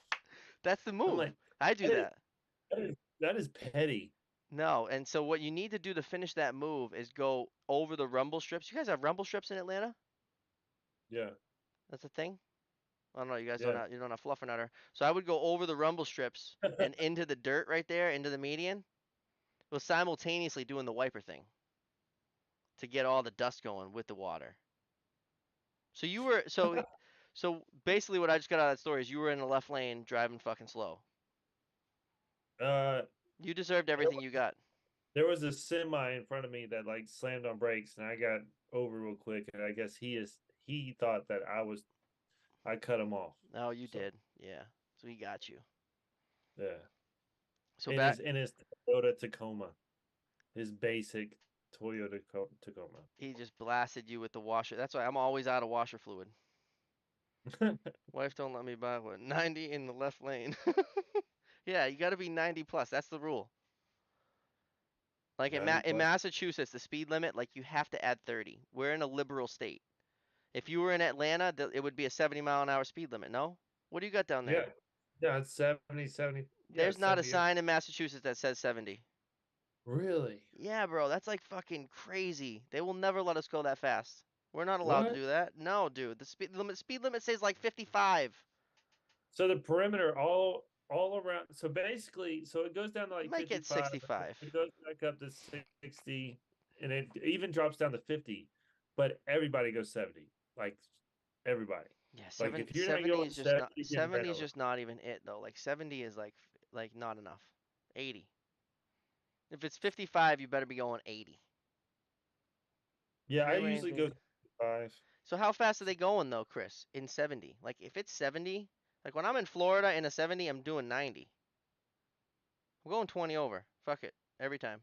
That's the I'm like, move. I do that is that. that is petty. No, and so what you need to do to finish that move is go over the rumble strips. You guys have rumble strips in Atlanta? Yeah, That's a thing? I don't know. You guys yeah. don't have fluffer nutter. So I would go over the rumble strips and into the dirt right there, into the median, while simultaneously doing the wiper thing to get all the dust going with the water. So you were so basically what I just got out of that story is you were in the left lane driving fucking slow. uh, You deserved everything you got. there was a semi in front of me that like slammed on brakes, and I got over real quick, and I guess he thought that I cut him off. No, you So did. Yeah. So he got you. yeah, So back in his Toyota Tacoma, his basic Tacoma. he just blasted you with the washer. That's why I'm always out of washer fluid. Wife don't let me buy one. 90 in the left lane. Yeah, you got to be 90 plus. That's the rule. Like 90 In plus. Massachusetts, the speed limit, like you have to add 30. We're in a liberal state. If you were in Atlanta, it would be a 70-mile-an-hour speed limit. No? What do you got down there? Yeah. Yeah, it's 70, 70. Yeah, There's it's not a 78. sign in Massachusetts that says 70. Really? Yeah, bro, that's like fucking crazy. They will never let us go that fast. We're not allowed to What? do that. No, dude. The speed limit says like 55. So the perimeter all around. So basically, so it goes down to It like might get 55, it 65. goes back up to 60, and it even drops down to 50, but everybody goes 70. Like everybody. Yeah, Like 7 if you're not 70 going is just 70, not you're getting 70 ran is over. just not even it though. Like 70 is like not enough. 80. If it's 55, you better be going 80. Yeah, I Free usually ranging. go 55. So how fast are they going though, Chris? In 70? Like if it's 70, like when I'm in Florida in a 70, I'm doing 90. I'm going 20 over. Fuck it. Every time.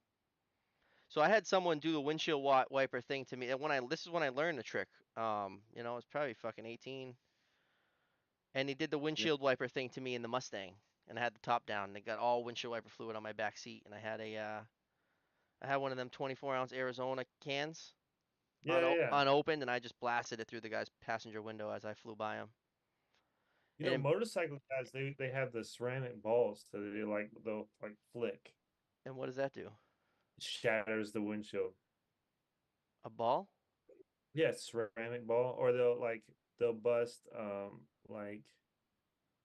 So I had someone do the windshield wiper thing to me. And this is when I learned the trick. It's probably fucking 18, and he did the Yeah, windshield wiper thing to me in the Mustang, and I had the top down. And they got all windshield wiper fluid on my back seat, and I had one of them 24-ounce Arizona cans yeah, yeah. unopened, and I just blasted it through the guy's passenger window as I flew by him. And Motorcycle guys, they have the ceramic balls that they they'll like flick. and what does that do? It shatters the windshield. A ball? Yeah, ceramic ball, or they'll bust. like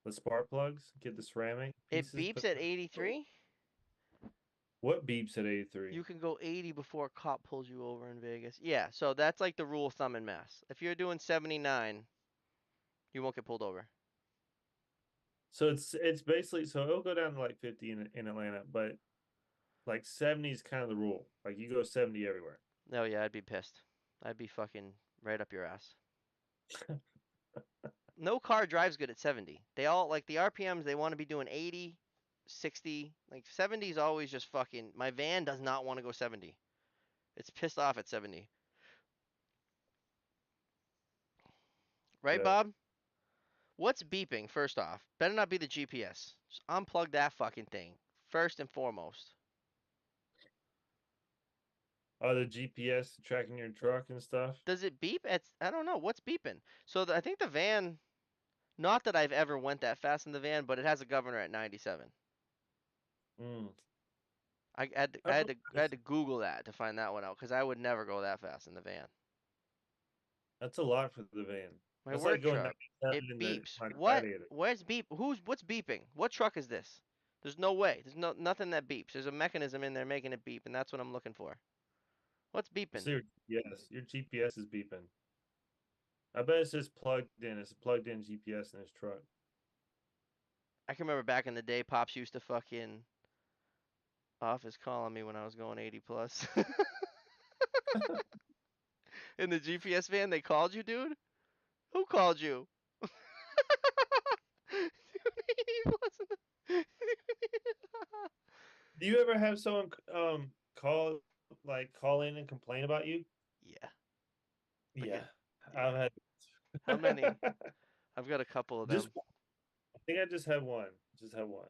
the spark plugs, get the ceramic It pieces, beeps put at them. 83. What beeps at You 83? can go 80 before a cop pulls you over in Vegas. Yeah, so that's like the rule of thumb in Mass. If you're doing 79, you won't get pulled over. So it's basically so it'll go down to like 50 in Atlanta, but like 70 is kind of the rule. Like you go 70 everywhere. Oh yeah, I'd be pissed. I'd be fucking right up your ass. No car drives good at 70. They all like the RPMs, they want to be doing 80, 60. Like 70 is always just fucking. My van does not want to go 70. It's pissed off at 70. Right, Yeah. Bob? What's beeping, first off? Better not be the GPS. Just unplug that fucking thing, first and foremost. Oh, the GPS tracking your truck and stuff. Does it beep? I don't know. What's beeping? So I think the van, not that I've ever went that fast in the van, but it has a governor at 97. Mm. I I had believe to I had this. to Google that to find that one out because I would never go that fast in the van. That's a lot for the van. My That's like work going truck, 97 it in the beeps. my What? Gladiator. Where's beep? What's beeping? What truck is this? There's no way. There's nothing that beeps. There's a mechanism in there making it beep, and that's what I'm looking for. What's beeping? So your GPS is beeping. I bet it's just plugged in. It's a plugged in GPS in his truck. I can remember back in the day, Pops used to fucking office calling me when I was going 80 plus. In the GPS van, they called you, dude? Who called you? Dude, 80 plus Do you ever have someone call in and complain about you? Yeah. Like it, Yeah, yeah. I've How many? had I've got a couple of just them. I think I just have one. Just have one.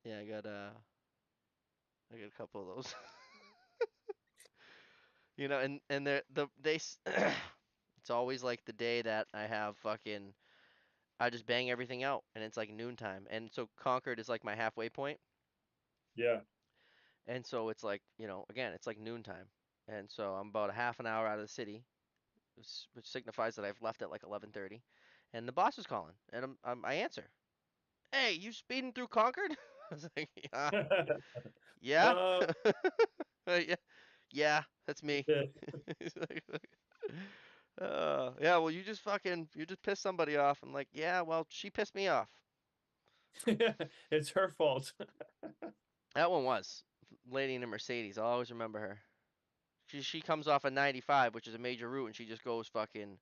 Yeah, I got a couple of those. And it's always like the day that I have fucking I just bang everything out and it's like noontime. And so Concord is like my halfway point. Yeah. And so it's like, again, it's like noontime. And so I'm about a half an hour out of the city, which signifies that I've left at like 11:30. And the boss is calling, and I answer. Hey, you speeding through Concord? I was like, yeah, yeah, uh, yeah, yeah, that's me. He's like, yeah, well, you just pissed somebody off. I'm like, yeah, well, she pissed me off. it's her fault. That one was lady in a Mercedes. I'll always remember her. She comes off a 95, which is a major route, and she just goes fucking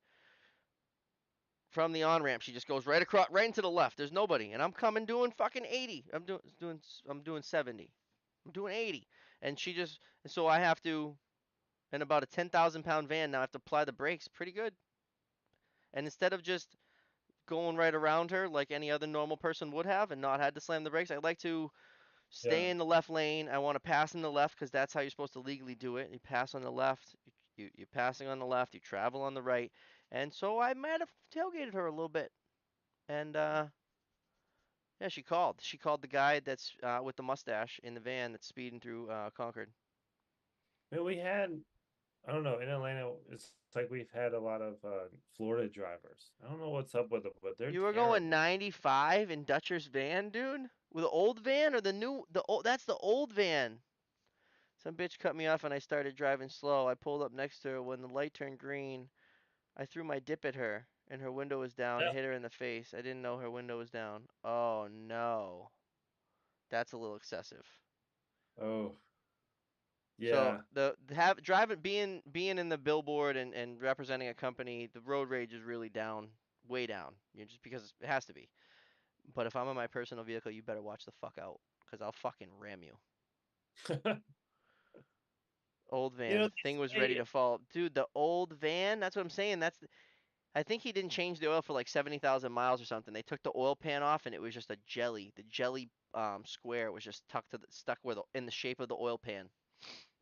from the on ramp. She just goes right across, right into the left. There's nobody, and I'm coming doing fucking 80. I'm doing 70. I'm doing 80, and so I have to, in about a 10,000 pound van now, I have to apply the brakes pretty good. And instead of just going right around her like any other normal person would have and not had to slam the brakes, I like to stay Yeah. in the left lane. I want to pass in the left because that's how you're supposed to legally do it. You pass on the left, you're passing on the left, you travel on the right. And so I might have tailgated her a little bit. And yeah, she called. She called the guy that's with the mustache in the van that's speeding through Concord. Man, we had I don't know, in Atlanta it's like we've had a lot of Florida drivers. I don't know what's up with them, but they're You were going terrible. 95 in Dutcher's van, dude? With the old van or the new the old that's the old van. Some bitch cut me off and I started driving slow. I pulled up next to her when the light turned green. I threw my dip at her and her window was down. It Yeah. hit her in the face. I didn't know her window was down. Oh no. That's a little excessive. Oh, So yeah. the have driving being in the billboard and representing a company, the road rage is really down, way down. Just because it has to be. But if I'm in my personal vehicle, you better watch the fuck out, because I'll fucking ram you. Old You van, know, thing was they ready say to fall. Dude, the old van, that's what I'm saying. I think he didn't change the oil for like 70,000 miles or something. They took the oil pan off and it was just a jelly. The jelly square was just stuck in the shape of the oil pan.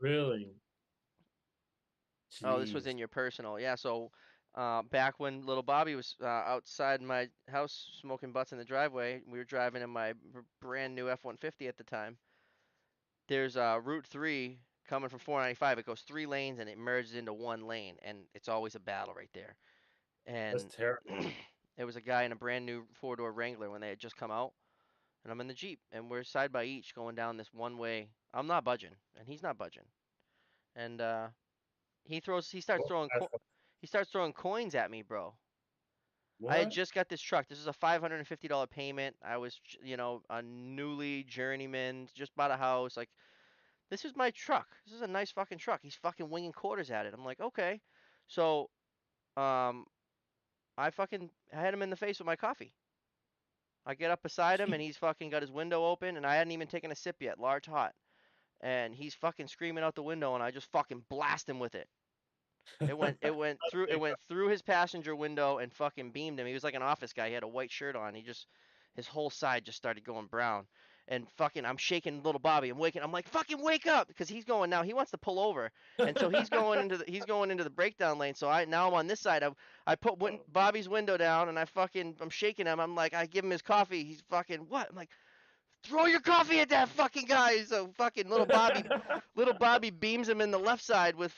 really. Oh, this was Jeez. in your personal. Yeah, so back when little Bobby was outside my house smoking butts in the driveway, we were driving in my brand new F-150 at the time. There's Route 3 coming from 495. It goes 3 lanes and it merges into 1 lane, and it's always a battle right there. That's And terrible. It was a guy in a brand new four-door Wrangler when they had just come out, and I'm in the Jeep, and we're side by each going down this one way. I'm not budging, and he's not budging. And he starts Well, throwing he starts throwing coins at me, bro. I had what? just got this truck. This is a $550 payment. I was, a newly journeyman, just bought a house. Like, this is my truck. This is a nice fucking truck. He's fucking winging quarters at it. I'm like, okay. So, um, I had him in the face with my coffee. I get up beside him and he's fucking got his window open and I hadn't even taken a sip yet, large hot. And he's fucking screaming out the window and I just fucking blast him with it. It went through his passenger window and fucking beamed him. He was like an office guy. He had a white shirt on. His whole side just started going brown. And fucking, I'm shaking little Bobby. I'm like, fucking wake up, because he's going now. He wants to pull over, and so he's going into the breakdown lane. So now I'm on this side. I put Bobby's window down, and I'm shaking him. I'm like, I give him his coffee. He's fucking what? I'm like, throw your coffee at that fucking guy. So fucking little Bobby beams him in the left side with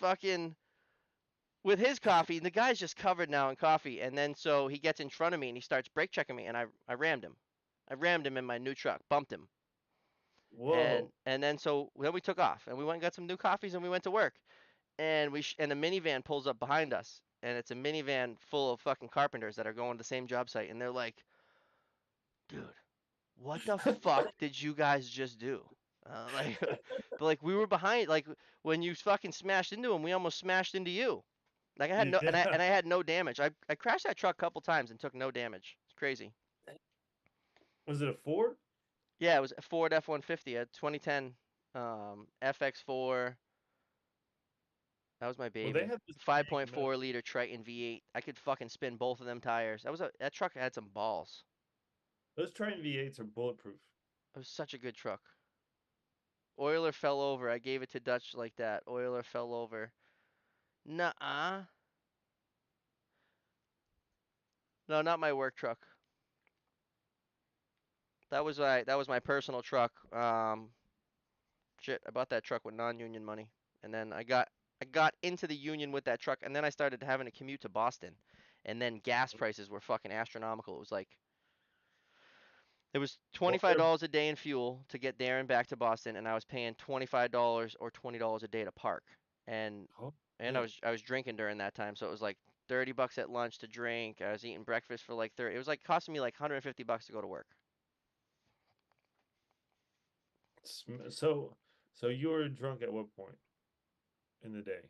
his coffee. The guy's just covered now in coffee, and then so he gets in front of me and he starts brake checking me, and I rammed him. I rammed him in my new truck, bumped him, and Whoa. and then then we took off and we went and got some new coffees and we went to work, and a minivan pulls up behind us, and it's a minivan full of fucking carpenters that are going to the same job site, and they're like, dude, what the fuck did you guys just do? Like, but like we were behind, like when you fucking smashed into him, we almost smashed into you. Like I had no, and I Yeah. and I had no damage. I crashed that truck a couple times and took no damage. It's crazy. Was it a Ford? Yeah, it was a Ford F-150, a 2010 FX4. That was my Well, they baby. have this thing. 5.4 liter Triton V8. I could fucking spin both of them tires. That truck had some balls. Those Triton V8s are bulletproof. It was such a good truck. Oiler fell over. I gave it to Dutch like that. Oiler fell over. Nuh-uh. No, not my work truck. That was my personal truck. Shit, I bought that truck with non-union money, and then I got into the union with that truck, and then I started having to commute to Boston, and then gas prices were fucking astronomical. It was Well, $25 a day in fuel to get there and back to Boston, and I was paying $25 or $20 a day to park, and oh, and I shit. was I was drinking during that time, so it was like $30 at lunch to drink. I was eating breakfast for like 30. It was like costing me like $150 to go to work. So, so you were drunk at what point in the day?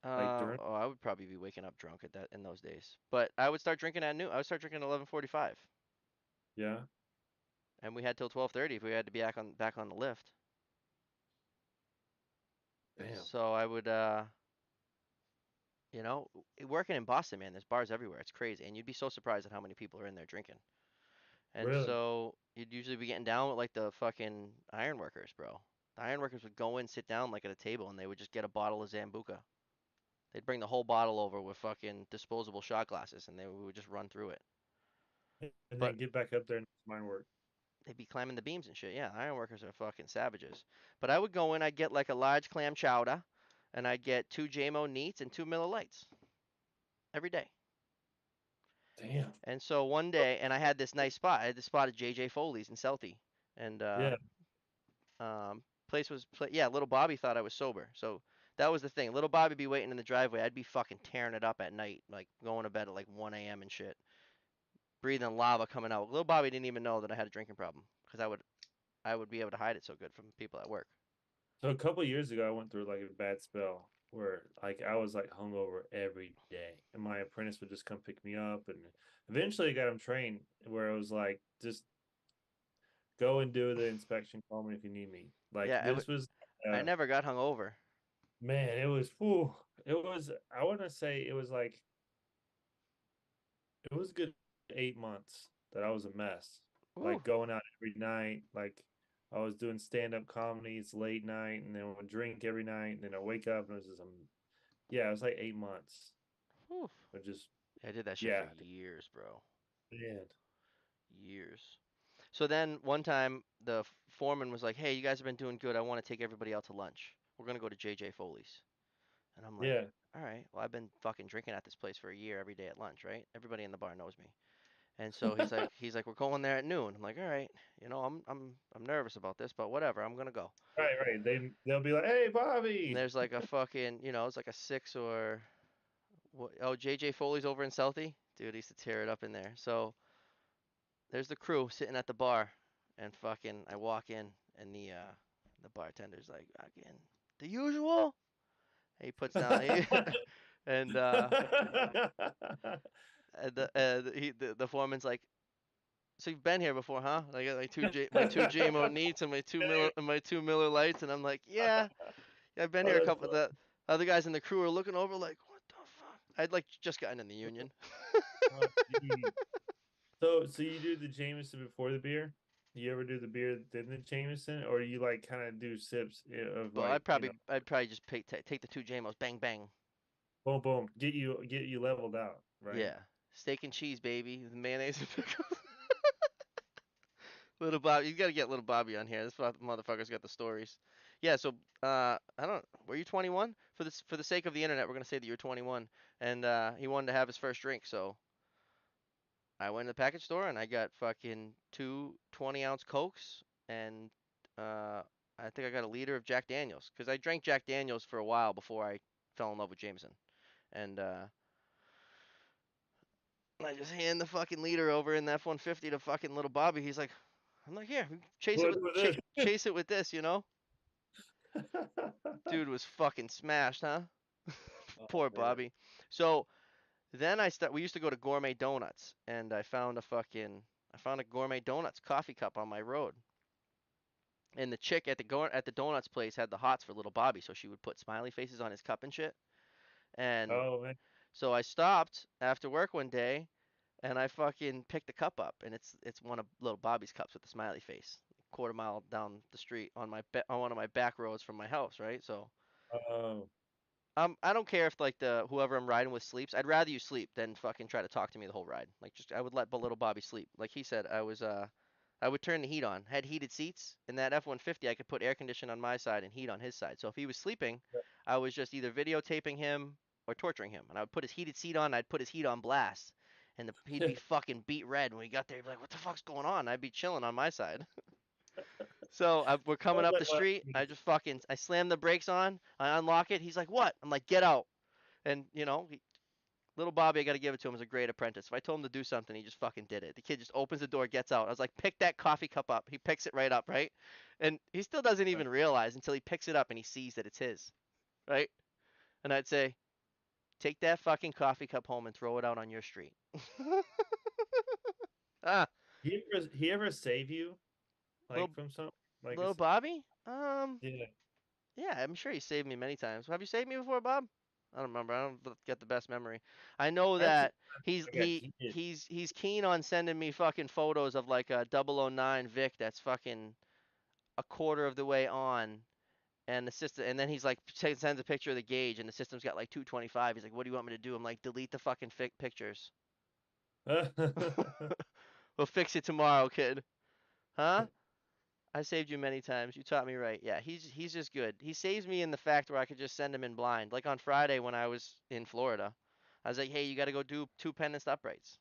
Like during? I would probably be waking up drunk in those days. But I would start drinking at noon. I would start drinking at 11:45, Yeah. and we had till 12:30 if we had to be back on the lift. Damn. So I would, working in Boston, man, there's bars everywhere. It's crazy, and you'd be so surprised at how many people are in there drinking. And Really? so you'd usually be getting down with like the fucking iron workers, bro. The iron workers would go in, sit down like at a table, and they would just get a bottle of Zambuca. They'd bring the whole bottle over with fucking disposable shot glasses, and we would just run through it. And But then get back up there and mine work. they'd be climbing the beams and shit. Yeah, iron workers are fucking savages. But I would go in, I'd get like a large clam chowder, and I'd get two JMO neats and two Miller Lights every day. Damn. And so one day, and I had this nice spot. I had this spot at JJ Foley's in Southie, and Yeah. place yeah. Little Bobby thought I was sober, so that was the thing. Little Bobby be waiting in the driveway. I'd be fucking tearing it up at night, like going to bed at like 1 a.m. and shit, breathing lava coming out. Little Bobby didn't even know that I had a drinking problem because I would be able to hide it so good from people at work. So a couple years ago, I went through like a bad spell where like I was like hungover every day, and my apprentice would just come pick me up, and eventually I got him trained where it was like just go and do the inspection, call me if you need me. Like Yeah, this was, I uh, never got hung over. man, it was, whew, it was. I want to say it was like it was a good 8 months that I was a mess. Ooh, Like going out every night, like I was doing stand-up comedies late night, and then I would drink every night, and then I wake up and it was just yeah, it was like 8 months. whew. But just I did that shit for yeah, years, bro. man. Years. So then one time the foreman was like, "Hey, you guys have been doing good. I want to take everybody out to lunch. We're gonna go to JJ Foley's." And I'm like, Yeah. "All right. Well, I've been fucking drinking at this place for a year every day at lunch, right? Everybody in the bar knows me." And so he's like, we're going there at noon. I'm like, all right, I'm nervous about this, but whatever, I'm gonna go. Right, right. They'll be like, "Hey, And Bobby." there's like a fucking, it's like a six or what? Oh, JJ Foley's over in Southie, dude. He used to tear it up in there. So there's the crew sitting at the bar, and fucking, I walk in, and the bartender's like, fucking, the usual. And he puts down and the foreman's like, so you've been here before, huh? I got my two JMO neats and my two Miller Lights, and I'm like, yeah, I've been Oh, here a that's couple. fun. The other guys in the crew are looking over like, what the fuck? I'd like just gotten in the union. Oh, geez. So you do the Jameson before the beer? You ever do the beer then the Jameson, or you like kind of do sips of But like I'd probably just take the two JMOs, bang bang. boom boom, get you leveled out, right? Yeah, steak and cheese, baby, with mayonnaise and pickles. Little Bobby, you gotta get little Bobby on here. This motherfucker's got the stories. Yeah, so I don't. Were you 21? For the sake of the internet, we're gonna say that you're 21, and he wanted to have his first drink, so I went to the package store and I got fucking two 20-ounce Cokes and I think I got a liter of Jack Daniels because I drank Jack Daniels for a while before I fell in love with Jameson, and I just hand the fucking liter over in the F-150 to fucking little Bobby. He's like, I'm like, here, chase it What with was chase it with this. this? Dude was fucking smashed, huh? Oh Poor man. Bobby. So then we used to go to Gourmet Donuts, and I found a Gourmet Donuts coffee cup on my road. And the chick at the donuts place had the hots for little Bobby, so she would put smiley faces on his cup and shit. And Oh man. so I stopped after work one day, and I fucking picked the cup up, and it's one of little Bobby's cups with the smiley face, quarter mile down the street on one of my back roads from my house, right? So Oh. I don't care if like the whoever I'm riding with sleeps. I'd rather you sleep than fucking try to talk to me the whole ride. Like just I would let little Bobby sleep. Like he said, I would turn the heat on. Had heated seats in that F-150. I could put air condition on my side and heat on his side. So if he was sleeping, I was just either videotaping him or torturing him. And I would put his heated seat on. I'd put his heat on blast, and he'd be fucking beat red when we got there. He'd be like, "What the fuck's going on?" I'd be chilling on my side. So we're coming Sounds up like the my street. I slam the brakes on. I unlock it. He's like, "What?" I'm like, "Get out." And little Bobby, I got to give it to him, is a great apprentice. If I told him to do something, he just fucking did it. The kid just opens the door, gets out. I was like, "Pick that coffee cup up." He picks it right up, right? And he still doesn't even realize until he picks it up and he sees that it's his, right? And I'd say, "Take that fucking coffee cup home and throw it out on your street." ah, he ever save you like little from something? Like little it's Bobby. yeah. Yeah, I'm sure he saved me many times. Have you saved me before, Bob? I don't remember. I don't get the best memory. I know I think that he's I got he heated. he's keen on sending me fucking photos of like a 009 Vic that's fucking a quarter of the way on, and the system, and then he's like sends a picture of the gauge, and the system's got like 225. He's like, "What do you want me to do?" I'm like, "Delete the fucking pictures. We'll fix it tomorrow, kid." Huh? I saved you many times. You taught me right. Yeah, he's just good. He saves me in the fact where I could just send him in blind. Like on Friday when I was in Florida, I was like, "Hey, you got to go do two pendant uprights."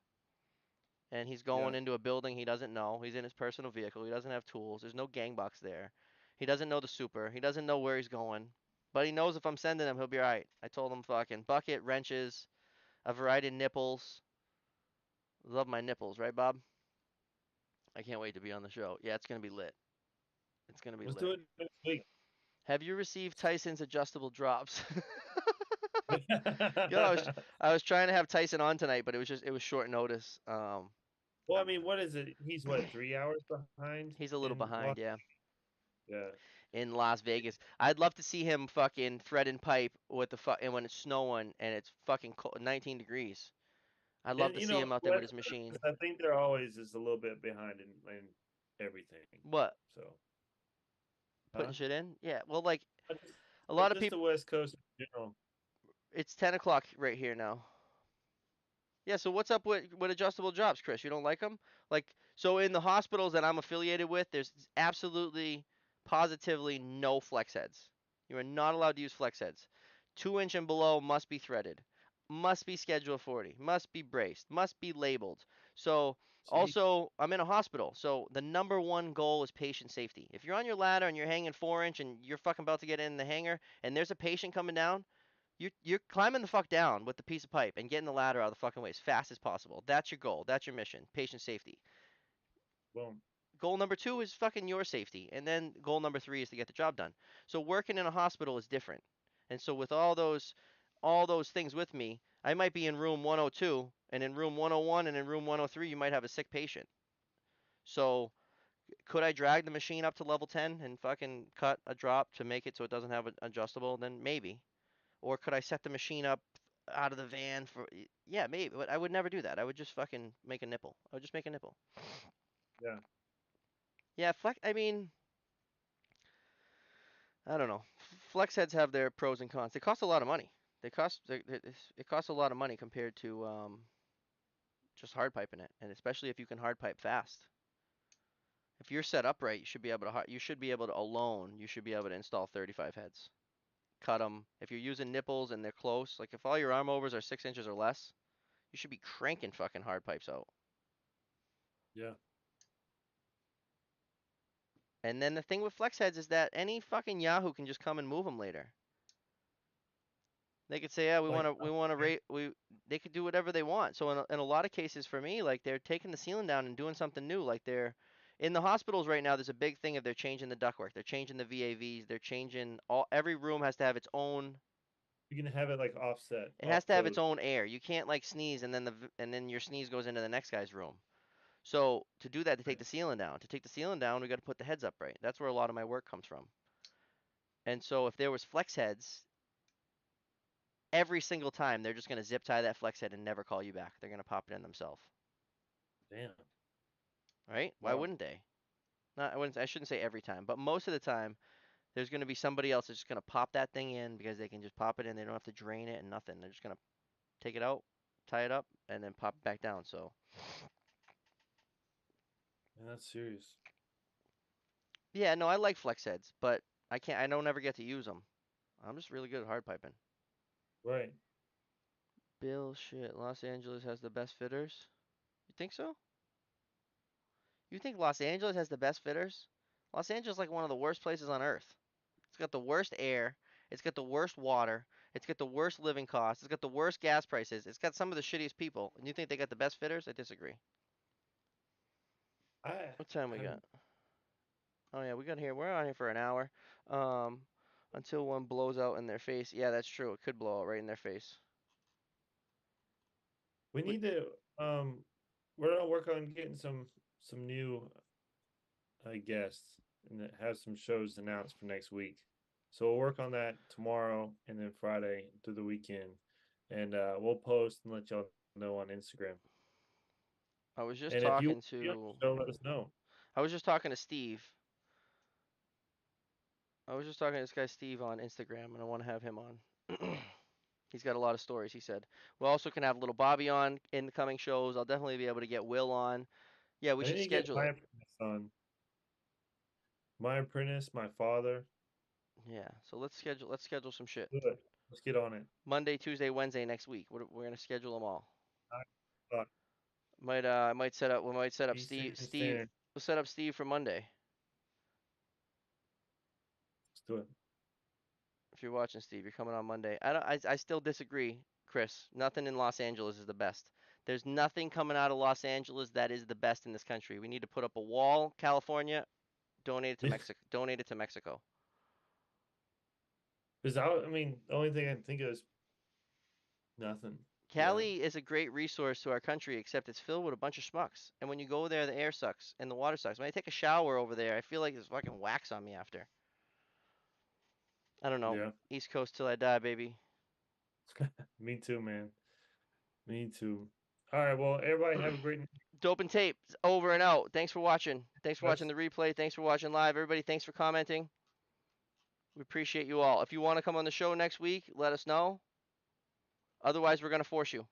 And he's going Yeah. into a building he doesn't know. He's in his personal vehicle. He doesn't have tools. There's no gang bucks there. He doesn't know the super. He doesn't know where he's going. But he knows if I'm sending him, he'll be all right. I told him fucking bucket, wrenches, a variety of nipples. Love my nipples, right, Bob? I can't wait to be on the show. Yeah, it's gonna be lit. It's gonna be Let's do lit. it next week. Have you received Tyson's adjustable drops? I was Well, I was trying to have Tyson on tonight, but it was short notice. I mean, what is it? He's what, 3 hours behind He's a little in behind, yeah, Yeah. in Las Vegas. I'd love to see him fucking thread and pipe with and when it's snowing and it's fucking 19 degrees. I'd love And to see him out there with West his machine. Coast, I think they're always just a little bit behind in everything. What? So, Putting huh? shit in? Yeah. Well, like Just, a lot of just the people, West Coast in general. it's 10 o'clock right here now. Yeah, so what's up with adjustable jobs, Chris? You don't like them? Like, so in the hospitals that I'm affiliated with, there's absolutely, positively no flex heads. You are not allowed to use flex heads. 2 inch and below must be threaded, must be Schedule 40, must be braced, must be labeled. So See, also, I'm in a hospital. So the number one goal is patient safety. If you're on your ladder and you're hanging 4 inch and you're fucking about to get in the hangar and there's a patient coming down, you're climbing the fuck down with the piece of pipe and getting the ladder out of the fucking way as fast as possible. That's your goal. That's your mission. Patient safety. boom. Goal number two is fucking your safety, and then goal number three is to get the job done. So working in a hospital is different. And so with all those things with me, I might be in room 102, and in room 101 and in room 103 you might have a sick patient. So could I drag the machine up to level 10 and fucking cut a drop to make it so it doesn't have an adjustable? Then maybe. Or could I set the machine up out of the van for, yeah, maybe, but I would never do that. I would just fucking make a nipple. I would just make a nipple. Yeah. Yeah, flex. I mean, I don't know. Flex heads have their pros and cons. They cost a lot of money. It costs a lot of money compared to just hard piping it, and especially if you can hard pipe fast. If you're set up right, you should be able to alone. You should be able to install 35 heads. Cut them. If you're using nipples and they're close, like if all your arm overs are 6 inches or less, you should be cranking fucking hard pipes out. Yeah. And then the thing with flex heads is that any fucking Yahoo can just come and move them later. They could say, yeah, Like, we want to rate, we, they could do whatever they want. So in a lot of cases for me, like they're taking the ceiling down and doing something new. Like they're in the hospitals right now. There's a big thing of they're changing the ductwork, they're changing the VAVs, they're changing every room has to have its own. you can have it like offset, It has off to have its code. own air. You can't like sneeze and then and then your sneeze goes into the next guy's room. So to do that, to take Right. the ceiling down, we got to put the heads up right. That's where a lot of my work comes from. And so if there was flex heads, every single time they're just going to zip tie that flex head and never call you back. They're going to pop it in themselves, Damn. right? Why Wow. wouldn't they? Not, I shouldn't say every time, but most of the time, there's going to be somebody else that's just going to pop that thing in because they can just pop it in. They don't have to drain it and nothing. They're just going to take it out, tie it up, and then pop it back down. So, Man, that's serious. yeah, no, I like flex heads, but I don't ever get to use them. I'm just really good at hard piping. Right. Bill, shit, Los Angeles has the best fitters. You think so? You think Los Angeles has the best fitters? Los Angeles is like one of the worst places on earth. It's got the worst air. It's got the worst water. It's got the worst living costs. It's got the worst gas prices. It's got some of the shittiest people. And you think they got the best fitters? I disagree. I What time we I'm got? Oh yeah, we got here. We're on here for an hour. Um, until one blows out in their face. Yeah, that's true. It could blow out right in their face. we We, need to we're gonna work on getting some new guests and have some shows announced for next week. So we'll work on that tomorrow and then Friday through the weekend. And we'll post and let y'all know on Instagram. I was just And if you talking want to be on to. the show, let us know. I was just talking to Steve. I was just talking to this guy Steve on Instagram, and I want to have him on. He's got a lot of stories, he said. We also can have little Bobby on in the coming shows. I'll definitely be able to get Will on. Yeah, we I should need to get schedule my it. apprentice on. My apprentice, my father. Yeah, so let's schedule some shit. Do it. Let's get on it. Monday, Tuesday, Wednesday next week. We're gonna schedule them all. 9 o'clock We might set up Eastern Steve. Standard. We'll set up Steve for Monday. Let's do it. If you're watching, Steve, you're coming on Monday. I still disagree, Chris. Nothing in Los Angeles is the best. There's nothing coming out of Los Angeles that is the best in this country. We need to put up a wall, California. Donate it to Mexico. Donate it to Mexico. Because I mean, the only thing I can think of is nothing. Yeah. Cali is a great resource to our country, except it's filled with a bunch of schmucks. And when you go there, the air sucks and the water sucks. When I take a shower over there, I feel like there's fucking wax on me after. I don't know. Yeah. East Coast till I die, baby. Me too, man. Me too. All right. Well, everybody have a great night. Dope and tape. Over and out. Thanks for watching. Thanks for watching Guys. the replay. Thanks for watching live. Everybody, thanks for commenting. We appreciate you all. If you want to come on the show next week, let us know. Otherwise, we're going to force you.